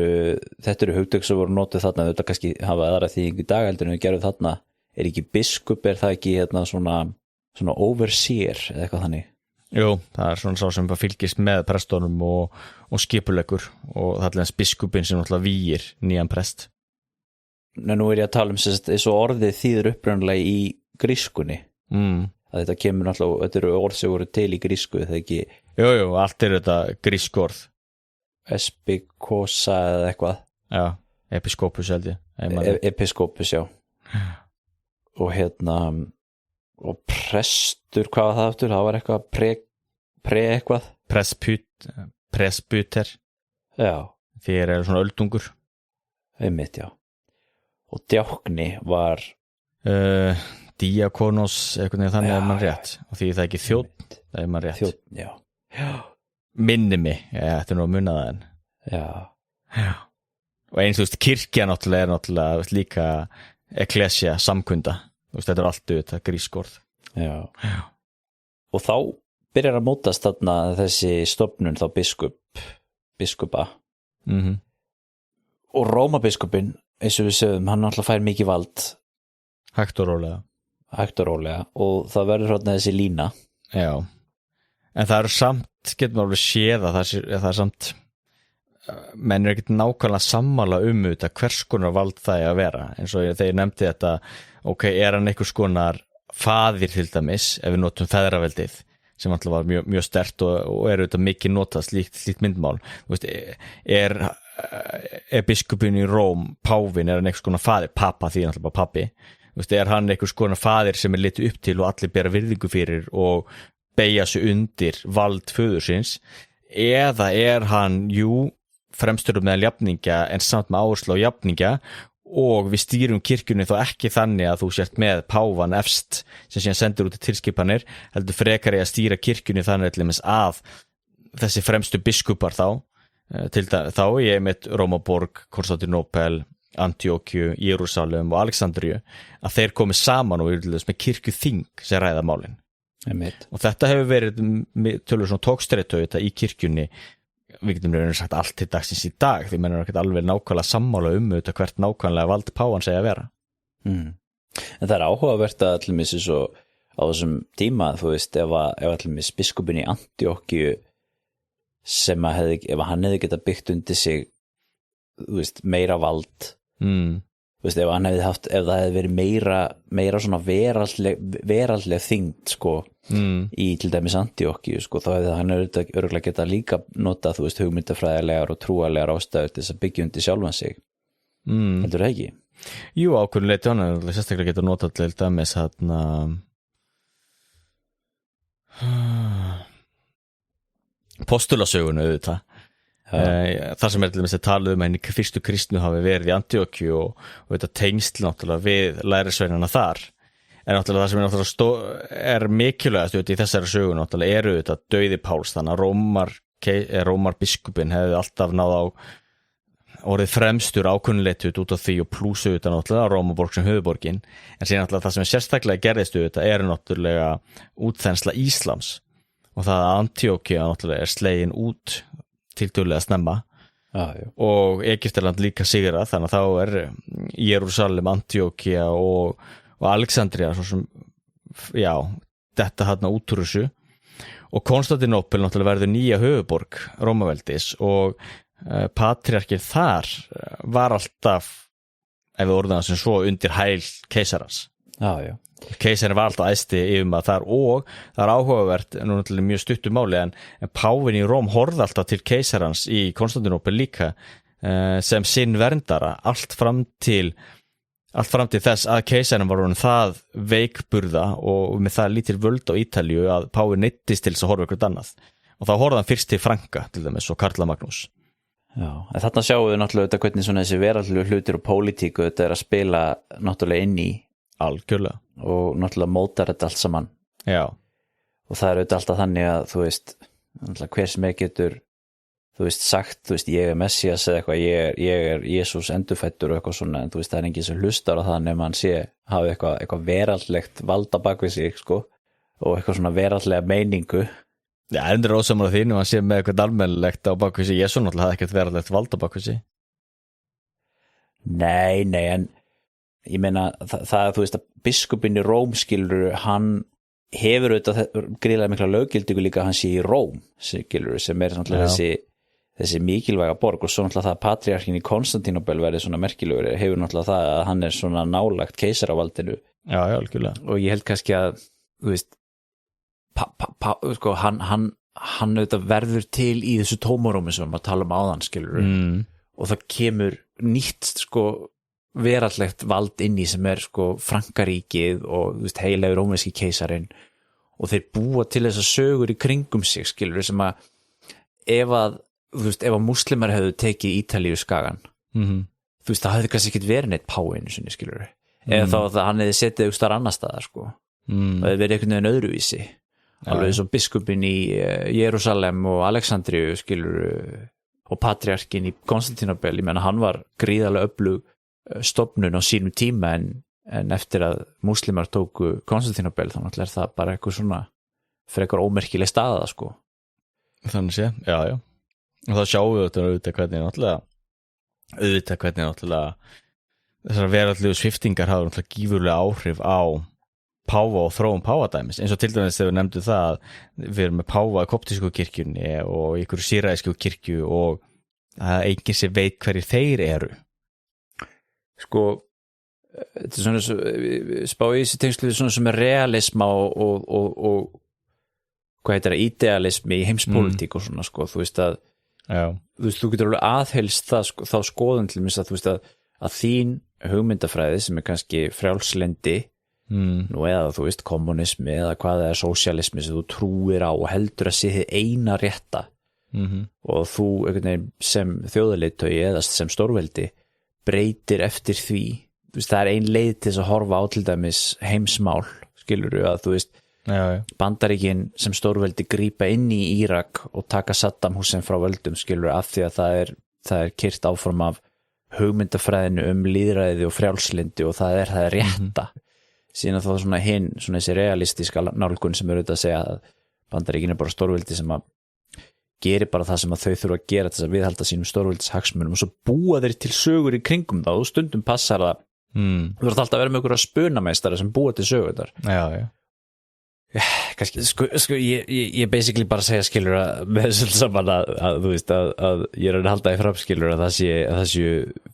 eru hugtök sem voru notuð þarna, þetta kannski hafa aðra þýðingu í dag heldur en við gerum þarna. Er ekki biskup, er það ekki svona overseer eða eitthvað þannig? Jú, það er svona sá sem fylgist með prestunum og skipuleggur og það er eins biskupin sem náttúrulega vígir nýjan prest. Nú er ég að tala um eins og orðið þýðir upprunalega í grískunni að þetta kemur náttúrulega, þetta eru orð sem voru til í grísku, það ekki Jú, allt er þetta grísk orð Epikosa eða eitthvað Já, episkopus held ég Episkopus, já og og prestur, hvað var það aftur? Það var eitthvað pre eitthvað presbyter Já Þeir eru svona öldungur Einmitt, já Og djákni var diakonos, eitthvað nefnir þannig er mann rétt og því það ekki þjónn, það er mann rétt þjónn, já Minni mig, þetta er nú að munna það en Já Og eins, þú veist, kirkja náttúrulega er náttúrulega líka eklesja, samkunda þetta er allt auðvitað grískorð Já. Og þá byrjar að mótast þarna þessi stofnun þá biskupa og Rómabiskupinn eins og við sögum, hann alltaf fær mikið vald hægt og rólega og það verður svona þessi lína Já, en það eru samt getur maður alveg séð að það er samt menn er ekkert nákvæmlega sammála þetta hvers konar vald það er að vera eins og þegar ég nefndi þetta er hann einhvers konar faðir til dæmis ef við notum feðraveldið sem alltaf var mjög sterkt og er auðvitað mikið notað slíkt myndmál veist, er biskupinn í Róm pávin, er hann einhvers konar faðir pappa því hann alltaf bara pappi veist, er hann einhvers konar faðir sem er litið upp til og allir bera virðingu fyrir og beygja sig undir vald föðursins eða er hann fremstur með jafningja en samt með áherslu á jafningja og við stýrum kirkjunni þá ekki þannig að þú sért með páfan efst sem síðan sendur út í tilskipanir, heldur frekar að stýra kirkjunni þannig að þessi fremstu biskupar þá ég mitt Rómaborg, Konstantínópel, Antíókíu, Jerúsalem og Alexandríu, að þeir komi saman og eru með kirkjuþing sem ræða málin. Og þetta hefur verið tölur svona tókstreitu í kirkjunni. Við getum rauninni sagt allt til dagsins í dag, því menn ekki alveg nákvæmlega sammála þetta hvert nákvæmlega vald páfan segja að vera. En það er áhugavert að allir missi svo á þessum tíma, þú veist, ef allir missi biskupin í Antíókíu sem að ef hann hefði getað byggt undir sig, þú veist, meira vald, þú veist, ef það hefði verið meira svona veraldleg þyngd, sko, í til dæmis Antíókíu, sko, þá hefði hann örugglega getað líka notað, þú veist, hugmyndafræðilegar og trúarlegar ástæður til þess að byggja undir sjálfan sig. Heldur það ekki? Jú, ákveðin leyti hann er sérstaklega getað notað til dæmis postulasögunu auðvitað. Þar sem til dæmis talað henni fyrstu kristnu hafi verið í Antíókíu og þetta tengsl náttúrulega við lærisveinana þar. En náttúrulega það sem náttúrulega mikilvægast í þessari sögu náttúrulega þetta dauði Páls, þannig að Rómar biskupin hefði alltaf náð á orðið fremstur ákunnuleitt út af því og plúsu náttúrulega Rómaborg sem höfuborgin, en síðan náttúrulega það sem sérstaklega gerðist náttúrulega útþensla íslams og það að Antíókía náttúrulega slegin út tiltölulega snemma og Egyptaland líka sigrað, þannig að þá Jerúsalem, Antíókía og Alexandría svo sem, þetta þarna út úr þessu og Konstantínópel náttúrulega verður nýja höfuborg Rómaveldis og patriarkinn þar var alltaf, ef við orðum það sem svo, undir hæl keisarans. Keisarinn var alltaf æsti yfirmaður þar og það áhugavert, nú náttúrulega mjög stuttu máli, en páfinn í Róm horfði alltaf til keisarans í Konstantínópel líka sem sinn verndara allt fram til þess að keisarinn var orðinn það veikburða og með það lítil völd á Ítalíu að páfinn neyddist til þess að horfa eitthvað annað og þá horfði hann fyrst til Franka til dæmis og Karla Magnús. En þarna sjáum við náttúrulega hvernig svona þessi veraldlegu hlutir og pólitíku þetta að spila náttúrulega inn í algjörlega og náttúrulega mótar þetta allt saman. Og það auðvitað alltaf þannig að þú veist, hver sem getur þú veist sagt, þú veist, ég Messias eða eitthvað, ég Jesús endurfæddur og eitthvað svona, en þú veist, það enginn sem hlustar á það nema hann hafi eitthvað veraldlegt valda bak við sig, sko, og eitthvað svona veraldlega meiningu. Endur ósamlega þínu, hann með eitthvað almennilegt á bak við sig, Jesús náttúrulega hafði ekkert veraldlegt valda bak við sig. Nei, en ég meina, það þú veist að biskupinn í Róm, skilur, hann hefur auðvitað gríðlega mikla löggildingu líka hann sé í Róm, skilur, sem náttúrulega þessi mikilvæga borg, og svo náttúrulega það að patriarkin í Konstantínópel verið svona merkilegur hefur náttúrulega það að hann svona nálagt keisaravaldinu. Já, algjörlega. Og ég held kannski að, þú veist, sko, hann auðvitað verður til í þessu tómarómi sem maður tala áðan, skilur, og það kemur nýtt, sko, veraldlegt vald inn í sem sko Frankaríkið og, þú veist, heilagi rómverski keisarinn, og þeir búa til þessar sögur í kringum sig, skilur, sem að ef að múslimar hefðu tekið Ítalíu skagan, þú veist, það hefði kannski ekkert verið neitt páinu sinni, skilur, eða þá að hann hefði setið ykkur starf annar staðar, sko, og hefði verið einhvern veginn öðruvísi, alveg eins og biskupinn í Jerúsalem og Alexandríu, skilur, og patriarkin í Konstantínópel, ég meina hann var gríðarlega öflug stofnun á sínum tíma, en eftir að múslimar tóku Konstantínópel, þá náttúrulega það bara eitthvað svona frekar ómerkileg staða, sko. Þannig sé, já. Og þá sjáum við auðvitað hvernig náttúrulega þessar veraldlegu sviptingar hafa náttúrulega gífurlega áhrif á páfa og þróun páfadæmis, eins og til dæmis þegar við nefndum það að við erum með páfa í koptísku kirkjunni og í ykkur síræðisku kirkju og að enginn sem veit hverjir þeir eru. Sko, þetta svona spá í þessi tengslu svona sem realisma og hvað heitir það, idealismi í heimspólitík og svona, sko, þú veist að þú getur alveg aðhelst það, sko, þá skoðun til að þú veist að þín hugmyndafræði sem kannski frjálslendi nú eða þú veist kommunismi eða hvað er sósíalismi sem þú trúir á og heldur að sé þið eina rétta og þú einhvern veginn sem þjóðarleiðtogi eða sem stórveldi breytir eftir því, þú veist, það er ein leið til þess að horfa á til dæmis heimsmál, skilurðu, að þú veist Bandaríkin sem stórveldi grípa inn í Írak og taka Saddam Hussein frá völdum, skilurðu, af því að það er kyrt áfram af hugmyndafræðinu lýðræði og frjálslindi og það er rétta síðan þá svona svona þessi realistíska nálgun sem auðvitað að segja að Bandaríkin er bara stórveldi sem að gerir bara það sem að þau þurfa að gera til að viðhalda sínum stórveldishagsmunum og svo búa þeir til sögur í kringum það og stundum passar það þú verður alltaf að vera með ykkur að spunameistara sem búa til sögur þar kannski, sko ég basically bara segja skilur að með þessu saman að þú veist að ég er að halda í framskilur að það séu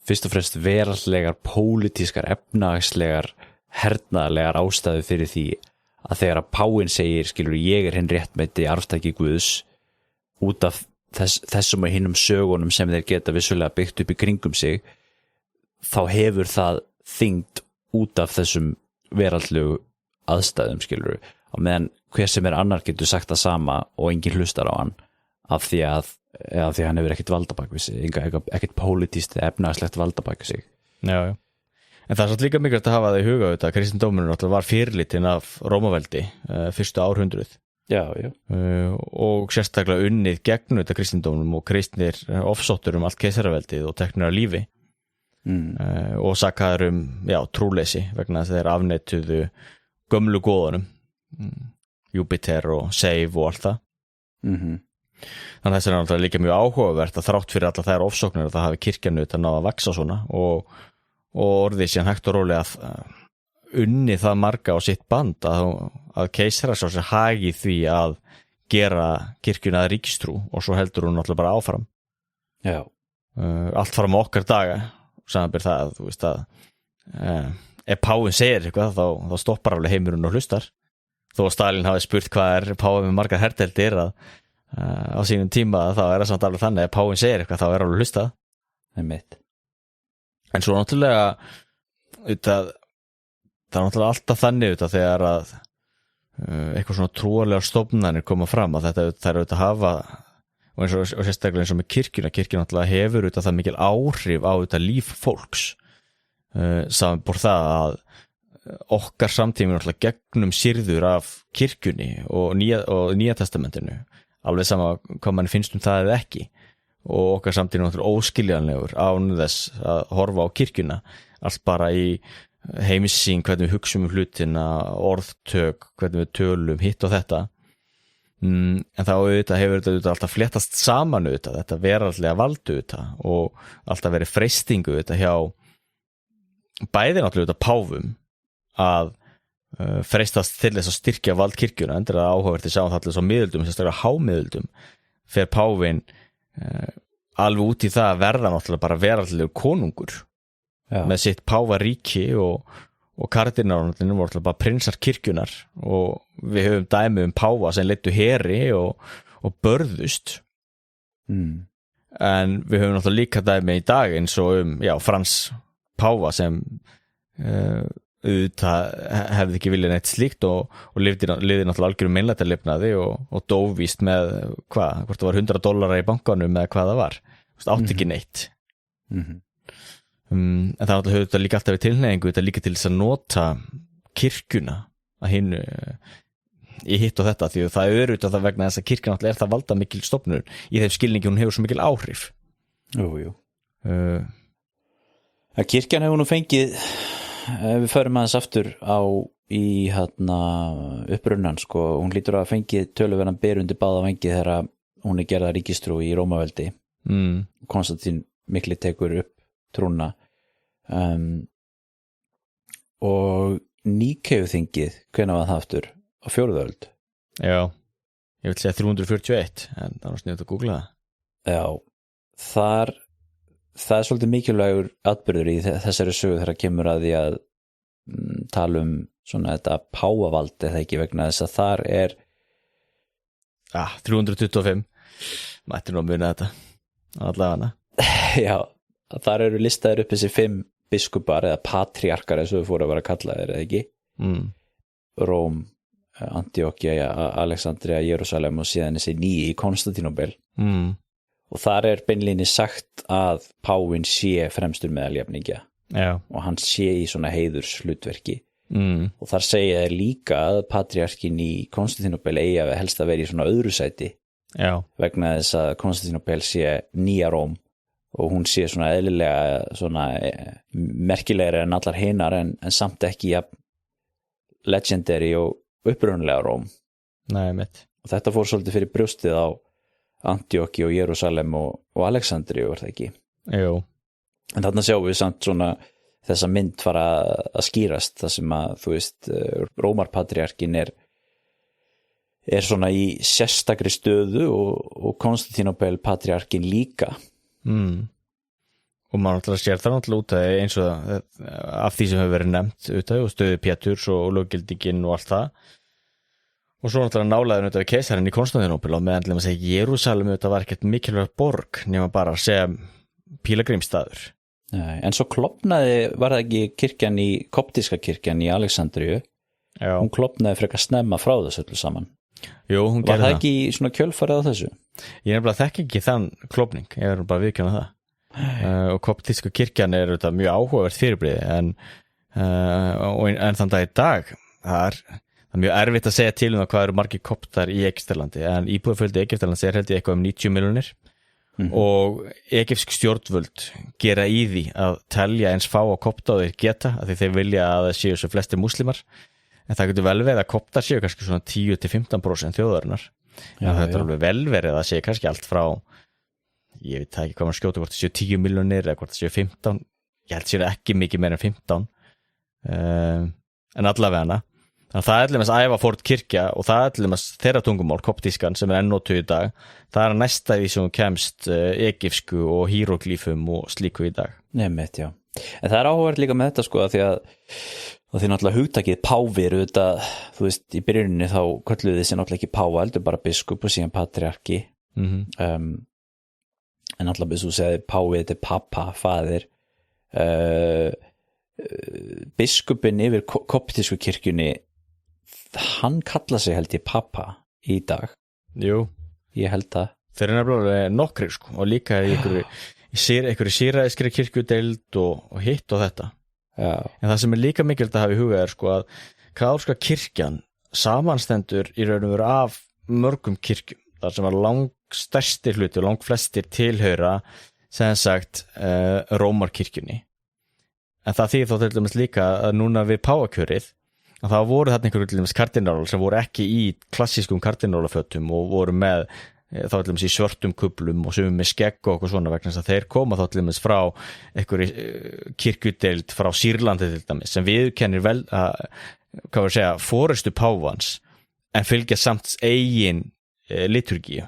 fyrst og fremst veraldlegar, pólitískar, efnahagslegar, hernaðarlegar ástæðu fyrir því að þegar að páin segir skilur ég er hinn réttmæti arftaki Guðs út af þessum og hinnum sögunum sem þeir geta vissulega byggt upp í kringum sig þá hefur það þyngd út af þessum veraldlegu aðstæðum skilur á meðan hver sem annar getur sagt það sama og enginn hlustar á hann af því að hann hefur ekkert valda bak við sig ekkert pólitískt eða efnahagslegt valda bak við sig Já. En það er satt líka mikilvægt að hafa það í huga að kristindómurinn náttúrulega var fyrirlitin af Rómaveldi fyrstu árhundruð Já. Og sérstaklega unnið gegn þetta kristindómum og kristnir ofsóttur allt keisaraveldið og teknir af lífi og sakaður trúleysi vegna þess að þeir afneituðu gömlu goðunum Júpiter og Seif og allt það þannig að þess er náttúrulega líka mjög áhugavert að þrátt fyrir alla þær ofsóknir að það hafi kirkjan auðvitað náð að vaxa svona og orðið síðan hægt og rólega að unni það marga á sitt band að keisarar sá sér hagi því að gera kirkjuna að ríkistrú og svo heldur hún náttúrulega bara áfram Já. Allt fram á okkar daga samanber það þú veist að ef páin segir eitthvað þá stoppar alveg heimurinn og hlustar þó að Stalin hafi spurt hvað páin með margar herdeldir að á sínum tíma þá það samt alveg þannig ef páin segir eitthvað þá alveg hlustað en svo náttúrulega það er náttúrulega alltaf þannig þegar að eitthvað svona trúarlegar stofnanir koma fram að þetta þær auðvitað hafa og sérstaklega eins og með kirkjuna náttúrulega hefur það mikil áhrif á líf fólks samanbor það að okkar samtími náttúrulega gegnum sýrður af kirkjunni og nýja testamentinu alveg sama hvað mann finnst það eða ekki og okkar samtími náttúrulega óskiljanlegur án þess að horfa á kirkjuna allt bara í heimissýn hvernig við hugsum hlutina orðtök, hvernig við tölum hitt og þetta en þá hefur þetta alltaf fléttast saman þetta veraldlega valdu og alltaf verið freistingu hjá bæði náttúrulega páfum að freistast til þess að styrkja vald kirkjuna endur að áhugavert sjá það allir svo miðöldum sérstaklega hámiðöldum fer páfin alveg út í það að verða náttúrulega bara veraldlegur konungur með sitt páfaríki og kardinálinn voru bara prinsar kirkjunar og við höfum dæmi páfa sem leiddu heri og börðust en við höfum náttúrulega líka dæmi í dag eins og Frans páfa sem hefði ekki viljað neitt slíkt og lifði náttúrulega algjörum meinlætarlifnaði og dóvíst með hvort það var $100 í bankanum eða hvað það var átti ekki neitt en það náttúrulega höfðu þetta líka alltaf við tilhneigingu þetta líka til þess að nota kirkjuna að hinu í hitt og þetta því að það er það vegna þess að kirkjan náttúrulega er það valda mikil stofnun í þeim skilningi hún hefur svo mikil áhrif að kirkjan hefur nú fengið við förum aðeins aftur í upprunnan sko, hún hlýtur að fengið töluverðan ber undir báða vengi þegar hún er gerða ríkistrú í Rómaveldi Konstantín mikli tekur upp trúna og Níkeufþingið hvenær var það aftur á 4. öld Já, ég vil segja 341 en það var sniðugt að googla það það er svolítið mikilvægur atburður í þessari sögu þegar kemur að því að tala svona þetta páfavald eða ekki vegna þess að þar er 325 mætti nú að muna þetta allavega Já, þar eru listaðir upp þessi 5 biskupar eða patriarkar eins og við fórum að vera að kalla þeir eða ekki Róm, Antiokia, Alexandria, Jerusalem og síðan þessi 9 í Konstantínóbel og þar beinlíni sagt að páfinn sé fremstur meðal jafningja og hann sé í svona heiðurshlutverki og þar segja þeir líka að patriarkin í Konstantínópel eigi að helst að vera í svona öðru sæti vegna þess að Konstantínópel sé nýja Róm og hún sé svona eðlilega svona merkilegri en allar hinar en samt ekki legendary og upprunnilega Róm. Nei, mitt. Og þetta fór svolítið fyrir brjóstið á Antíoki og Jerúsalem og Alexandri var það ekki. Jú. En þarna sjáum við samt svona þessa mynd fara að skýrast þar sem að þú veist Rómarpatriarkin svona í sérstakri stöðu og Konstantínópel patriarkin líka. Og maður náttúrulega sér það náttúrulega út að eins og af því sem hefur verið nefnt út og stöðu Péturs og löggildingin og allt það og svo náttúrulega nálæðin út af keisarinn í Konstantínópel og meðan að segja Jerúsalem þetta var ekkert mikilvægt borg nema bara að segja pílagrímsstaður. Nei, en svo klofnaði var það ekki kirkjan koptíska kirkjan í Alexandríu hún klofnaði frekar snemma frá þessu öllu saman. Jú, hún gerði það. Var það ekki svona kjölfarið á þessu? Ég nefnilega þekki ekki þann klofning, ég er bara viðkjörna það. Og koptíska kirkjan þetta mjög áhugavert fyrirbrigði en þann dag í dag það er mjög erfitt að segja til það hvað eru margir koptar í Egyptalandi en íbúafjöldi Egyptalands held ég eitthvað 90 milljónir og egypsk stjórnvöld gera í því að telja eins fá á kopta og þeir geta af því þeir vilja að það séu svo flestir múslimar en það getur vel verið að koptar séu kannski svona 10-15% þjóðarinnar en þetta er alveg vel verið að það séu kannski allt frá ég veit ekki hvað maður skjóta hvort það séu 10 milljónir eða hvort það séu 15 ég held séu ekki mikið meira en 15 en allavega hana þannig að það er allir æfa fórt kirkja og það er allir þeirra tungumál, koptískan sem ennotu í dag það er næsta því sem kemst egypsku og híróglífum og slíku í dag. Nefnt, já. En það er áhugavert líka með þetta sko að því náttúrulega hugtakið páfir auðvitað, þú veist, í byrjuninni þá kölluðu þessi náttúrulega ekki páfa, heldur bara biskup og síðan patriarki en náttúrulega eins og segði páfi þetta pappa, faðir biskupinn yfir koptísku kirkjunni hann kalla sig held ég pappa í dag. Jú. Ég held það. Þeir eru nefnilega nokkrir sko og líka í einhverju síræðiskri kirkjudeild og hitt og þetta. Já. En það sem er líka mikilvægt að hafa í huga sko að kaþólska kirkjan samanstendur í raun og veru af mörgum kirkjum þar sem var langstærsti hluti og langflestir tilheyra sem sagt Rómarkirkjunni. En það þýðir þá til dæmis líka að núna við páfakjörið að það voru þarna einhverjum til dæmis kardínálar sem voru ekki í klassískum kardínálafötum og voru með þá til dæmis í svörtum kuplum og sem með skegg og okkur svona vegna þess að þeir koma þá til dæmis frá einhverju kirkjudeild frá Sýrlandi til dæmis sem viðurkennir vel að hvað var að segja forystu páfans en fylgja samt eigin liturgíu.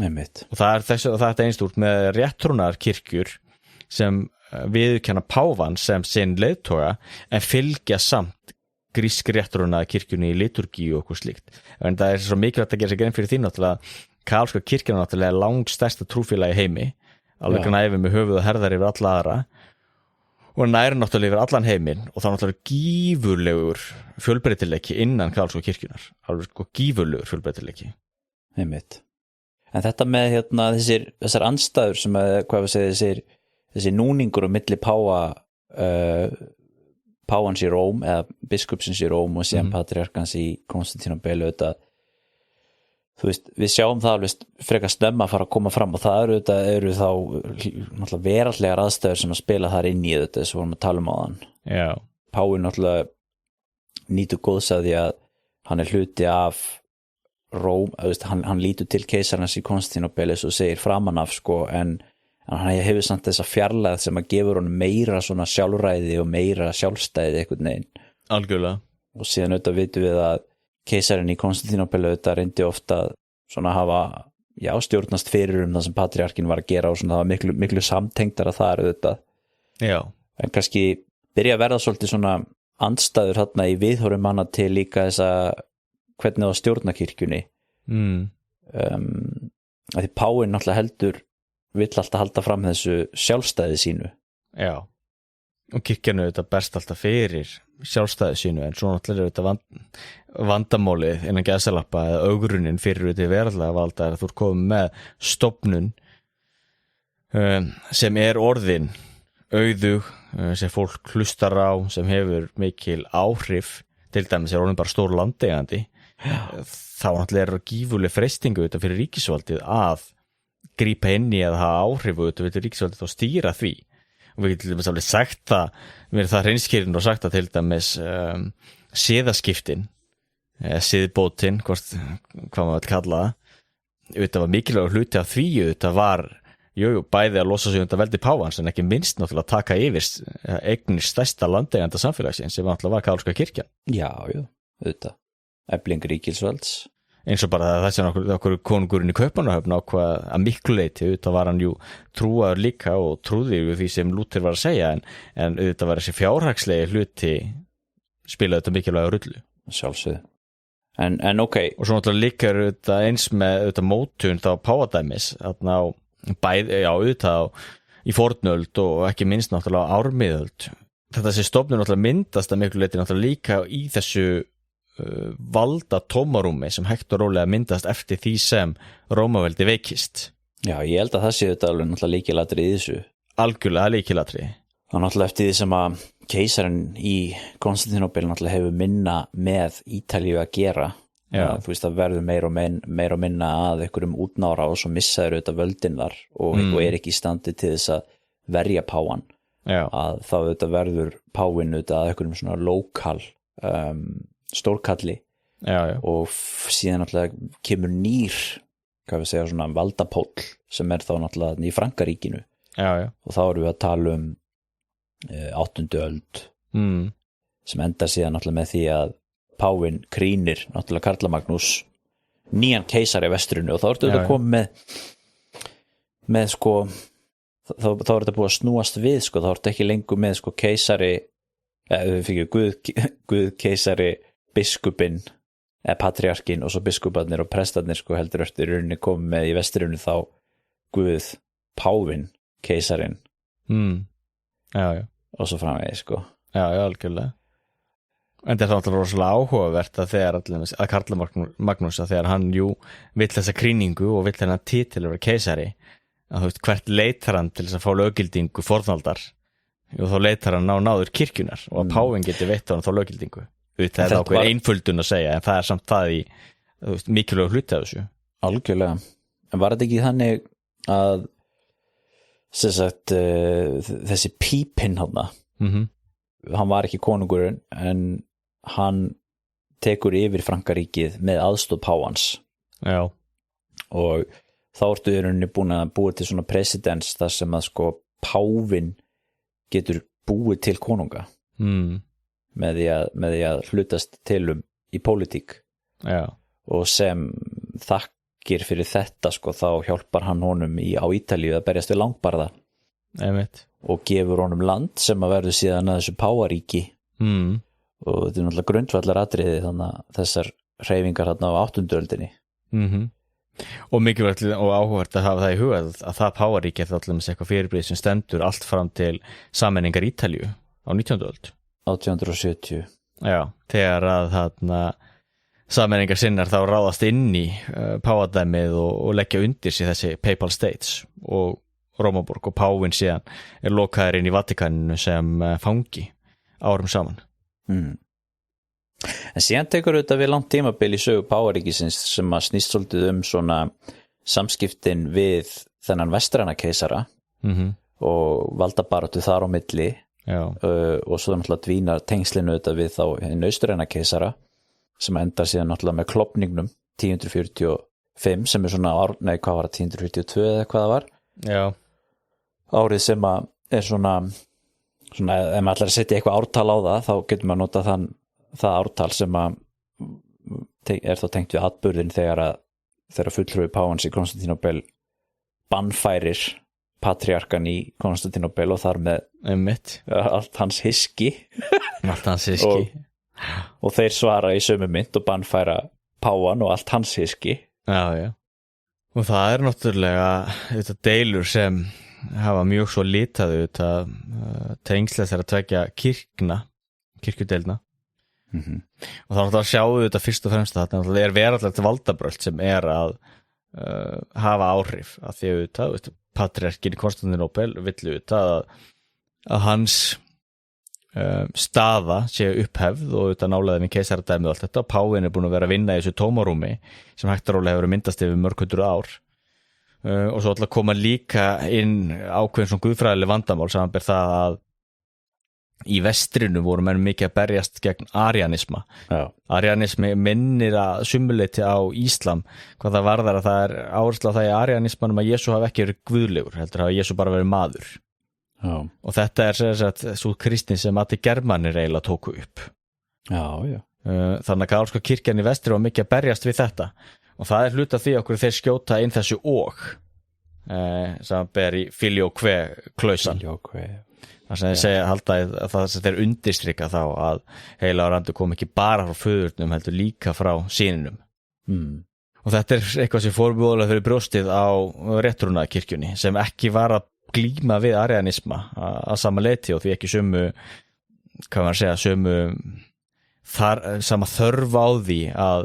Einmitt. Og það er einstúrt með réttrúnar kirkjur sem viðurkenna páfan sem sinn leiðtoga en fylgja samt grísk réttrúna kirkjunni í liturgíu og okkur slíkt. En það er svo mikilvægt að gera sig grein fyrir því náttúrulega kaþólska kirkjan náttúrulega er langstærsta trúfélagi í heimi alveg gnæfi með höfuð og herðar yfir alla aðra og næri náttúrulega yfir allan heiminn og það er náttúrulega gífurlegur fjölbreytileiki innan kaþólsku kirkjunar alveg sko gífurlegur fjölbreytileiki. Einmitt. En þetta með þessar andstæður sem hvað við segja þessi núningur á milli páfans í Róm eða biskupsins í Róm og síðan patriarkans í Konstantínópel auðvitað, þú veist, við sjáum það alveg frekar snemma að fara að koma fram og það eru þá náttúrulega veraldlegar aðstæður sem að spila þar inn í þetta þess að vorum að tala um á þann. Já. Páfi náttúrulega nýtur góðs að því að hann er hluti af Róm, hann lítur til keisarans í Konstantínópel og segir framan af sko en hann hefur samt þessa fjarlægð sem að gefur honum meira svona sjálfræði og meira sjálfstæði einhvern veginn. Algjörlega. Og síðan auðvitað vitum við að keisarinn í Konstantínópel auðvitað reyndi ofta svona hafa stjórnast fyrir það sem patriarkin var að gera og svona það var miklu samtengdara þar auðvitað. Já. En kannski byrja að verða svolítið svona andstæður þarna í viðhorfum manna til líka þessa hvernig það stjórna kirkjunni. Að því páfinn náttúrulega vill alltaf halda fram þessu sjálfstæði sínu. Já, og kirkjanu þetta berst alltaf fyrir sjálfstæði sínu en svo náttúrulega þetta vandamálið innan gæsalappa eða augrunin fyrir þetta verðlega valda er að þú komið með stofnun sem orðin auðug, sem fólk hlustar á, sem hefur mikil áhrif, til dæmis orðin bara stór landeigandi, þá náttúrulega gífurleg freistingu þetta fyrir ríkisvaldið að grípa inn í að hafa áhrif þetta fyrir ríkisvaldið og stýra því. Og við getum alveg sagt það, við erum það hreinskýrin og sagt það til dæmis siðaskiptin, siðbótin, hvað maður vil kalla það, þetta var mikilvægur hluti af því, þetta var bæði að losa sig undan veldi páfans en ekki minnst náttúrulega að taka yfir eignir stærsta landeiganda samfélagsins sem náttúrulega var katólska kirkjan. Já, þetta, efling ríkisvalds. Eins og bara þessi okkur konungurinn í Kaupmannahöfn ákvað að miklu leyti, auðvitað var hann trúaður líka og trúði því sem Lúther var að segja en auðvitað var þessi fjárhagslegi hluti spilaði þetta mikilvæga rullu. Sjálfsögðu. En ok. Og svo náttúrulega líka auðvitað eins með auðvitað mótun þá páfadæmis, þarna á auðvitað í fornöld og ekki minnst náttúrulega á ármiðöld. Þetta sé stofnun náttúrulega myndast að miklu leyti náttúrulega líka í þessu valda tómarúmi sem hægt og rólega myndast eftir því sem Rómaveldi veikist. Já, ég held að það sé þetta alveg náttúrulega líkilatrið í þessu. Algjörlega líkilatrið. Það náttúrulega eftir því sem að keisarinn í Konstantínópel náttúrulega hefur minna með Ítalíu að gera. Þú veist að verður meira og minna að einhverjum útnára og svo missaður auðvitað völdin þar og ekki í standi til þess að verja páan. Að þá auðvitað verður páin auðvitað að einhverjum svona lokal stórkalli og síðan náttúrulega kemur nýr svona valdapóll sem þá náttúrulega í Frankaríkinu og þá erum við að tala 8. öld sem endar síðan náttúrulega með því að páfinn krýnir náttúrulega Karlamagnús nýjan keisari vesturinu og þá ertu þetta komið með sko þá er þetta búið að snúast við sko, þá ertu ekki lengur með sko keisari Guð keisari biskupinn eða patriarkin og svo biskuparnir og prestarnir sko heldur eftir rauninni komið með í vesturinu þá Guð páfinn keisarin og svo framvegis sko. Já, algjörlega. En þetta er náttúrulega rosalega áhugavert að þegar að Karlamagnús að þegar hann vill þessa krýningu og vill hennar titil að vera keisari að þú veist hvert leitar hann til þess að fá löggildingu fornaldar og þá leitar hann náður kirkjunar og að páfinn geti veitt á hann þá löggildingu. Það er ákveð einföldun að segja en það er samt það í mikilvæg hluti af þessu. Algjörlega. En var þetta ekki þannig að sagt, þessi Pípinn hann var ekki konungurinn en hann tekur yfir Frankaríkið með aðstoð páfans og þá ertu í rauninni búin að búa til svona presidents þar sem að sko páfinn getur búið til konunga með því að hlutast til í pólitík og sem þakkir fyrir þetta sko þá hjálpar hann honum á Ítalíu að berjast við langbarða og gefur honum land sem að verður síðan að þessu páaríki og þetta er náttúrulega grundvallar atriði þannig að þessar hreyfingar þarna á 8. öldinni og mikilvægt og áhugavert að hafa það í huga að það páaríki er alltaf með eitthvað fyrirbrigði sem stendur allt fram til sameiningar Ítalíu á 19. öld 1870 þegar að þarna sameiningar sinnar þá ráðast inn í páadæmið og leggja undir sig þessi Papal States og Rómaborg og páfinn síðan lokaður inn í Vatikaninu sem fangi árum saman. En síðan tekur þetta við langt tímabil í sögu páaríkisins sem að snýst svolítið svona samskiptin við þennan vestræna keisara og valdabaráttu þar á milli og svo náttúrulega dvínar tengslinu þetta við þá hinn austræna keisara sem endar síðan náttúrulega með klofningnum 1045 sem svona hvað var það, 1042 eða hvað það var árið sem að er svona ef maður ætlar að setja eitthvað ártal á það þá getur maður nota það ártal sem að er þá tengt við atburðin þegar fulltrúi páfans í Konstantínópel bannfærir patriarkan í Konstantínópel og þar með allt hans hyski og þeir svara í sömu mynd og bannfæra páfan og allt hans hyski og það er náttúrulega þetta deilur sem hafa mjög svo litaðu tengslega þegar að tvekja kirkjudeilna og þá náttúrulega sjáum við þetta fyrst og fremst að þetta er veraldlegt valdabröld sem er að hafa áhrif að því auðvitað, patriarkin í Konstantínópel vill auðvitað að hans staða sé upphefð og auðvitað nálega við keisaradæmi og allt þetta, Pávin búin að vera að vinna í þessu tómarúmi sem hægt og rólega hefur myndast yfir mörg hundruð ár og svo alltaf koma líka inn ákveðin svona guðfræðileg vandamál samanber það að í vestrinu voru menn mikið að berjast gegn arianisma. Arianismi minnir að sumuleyti á Íslam hvað það varðar að það áhersla á það í arianismanum að Jesú hafi ekki verið guðlegur, heldur hafa Jesú bara verið maður. Já. Og þetta svo kristni sem allir germanir eiginlega tóku upp. Já. Þannig að katólska kirkjan í vestri var mikið að berjast við þetta og það hluta því okkur þeir skjóta inn þessu sem ber í filioque klausan. Það sem þeir segja halda að það sem þeir undirstrika þá að heilagur andi kom ekki bara frá föðurnum heldur líka frá syninum. Og þetta eitthvað sem fórbúðulega fyrir brjóstið á réttrúnaðarkirkjunni sem ekki var að glíma við arianisma að sama leyti og því ekki sömu sama þörf á því að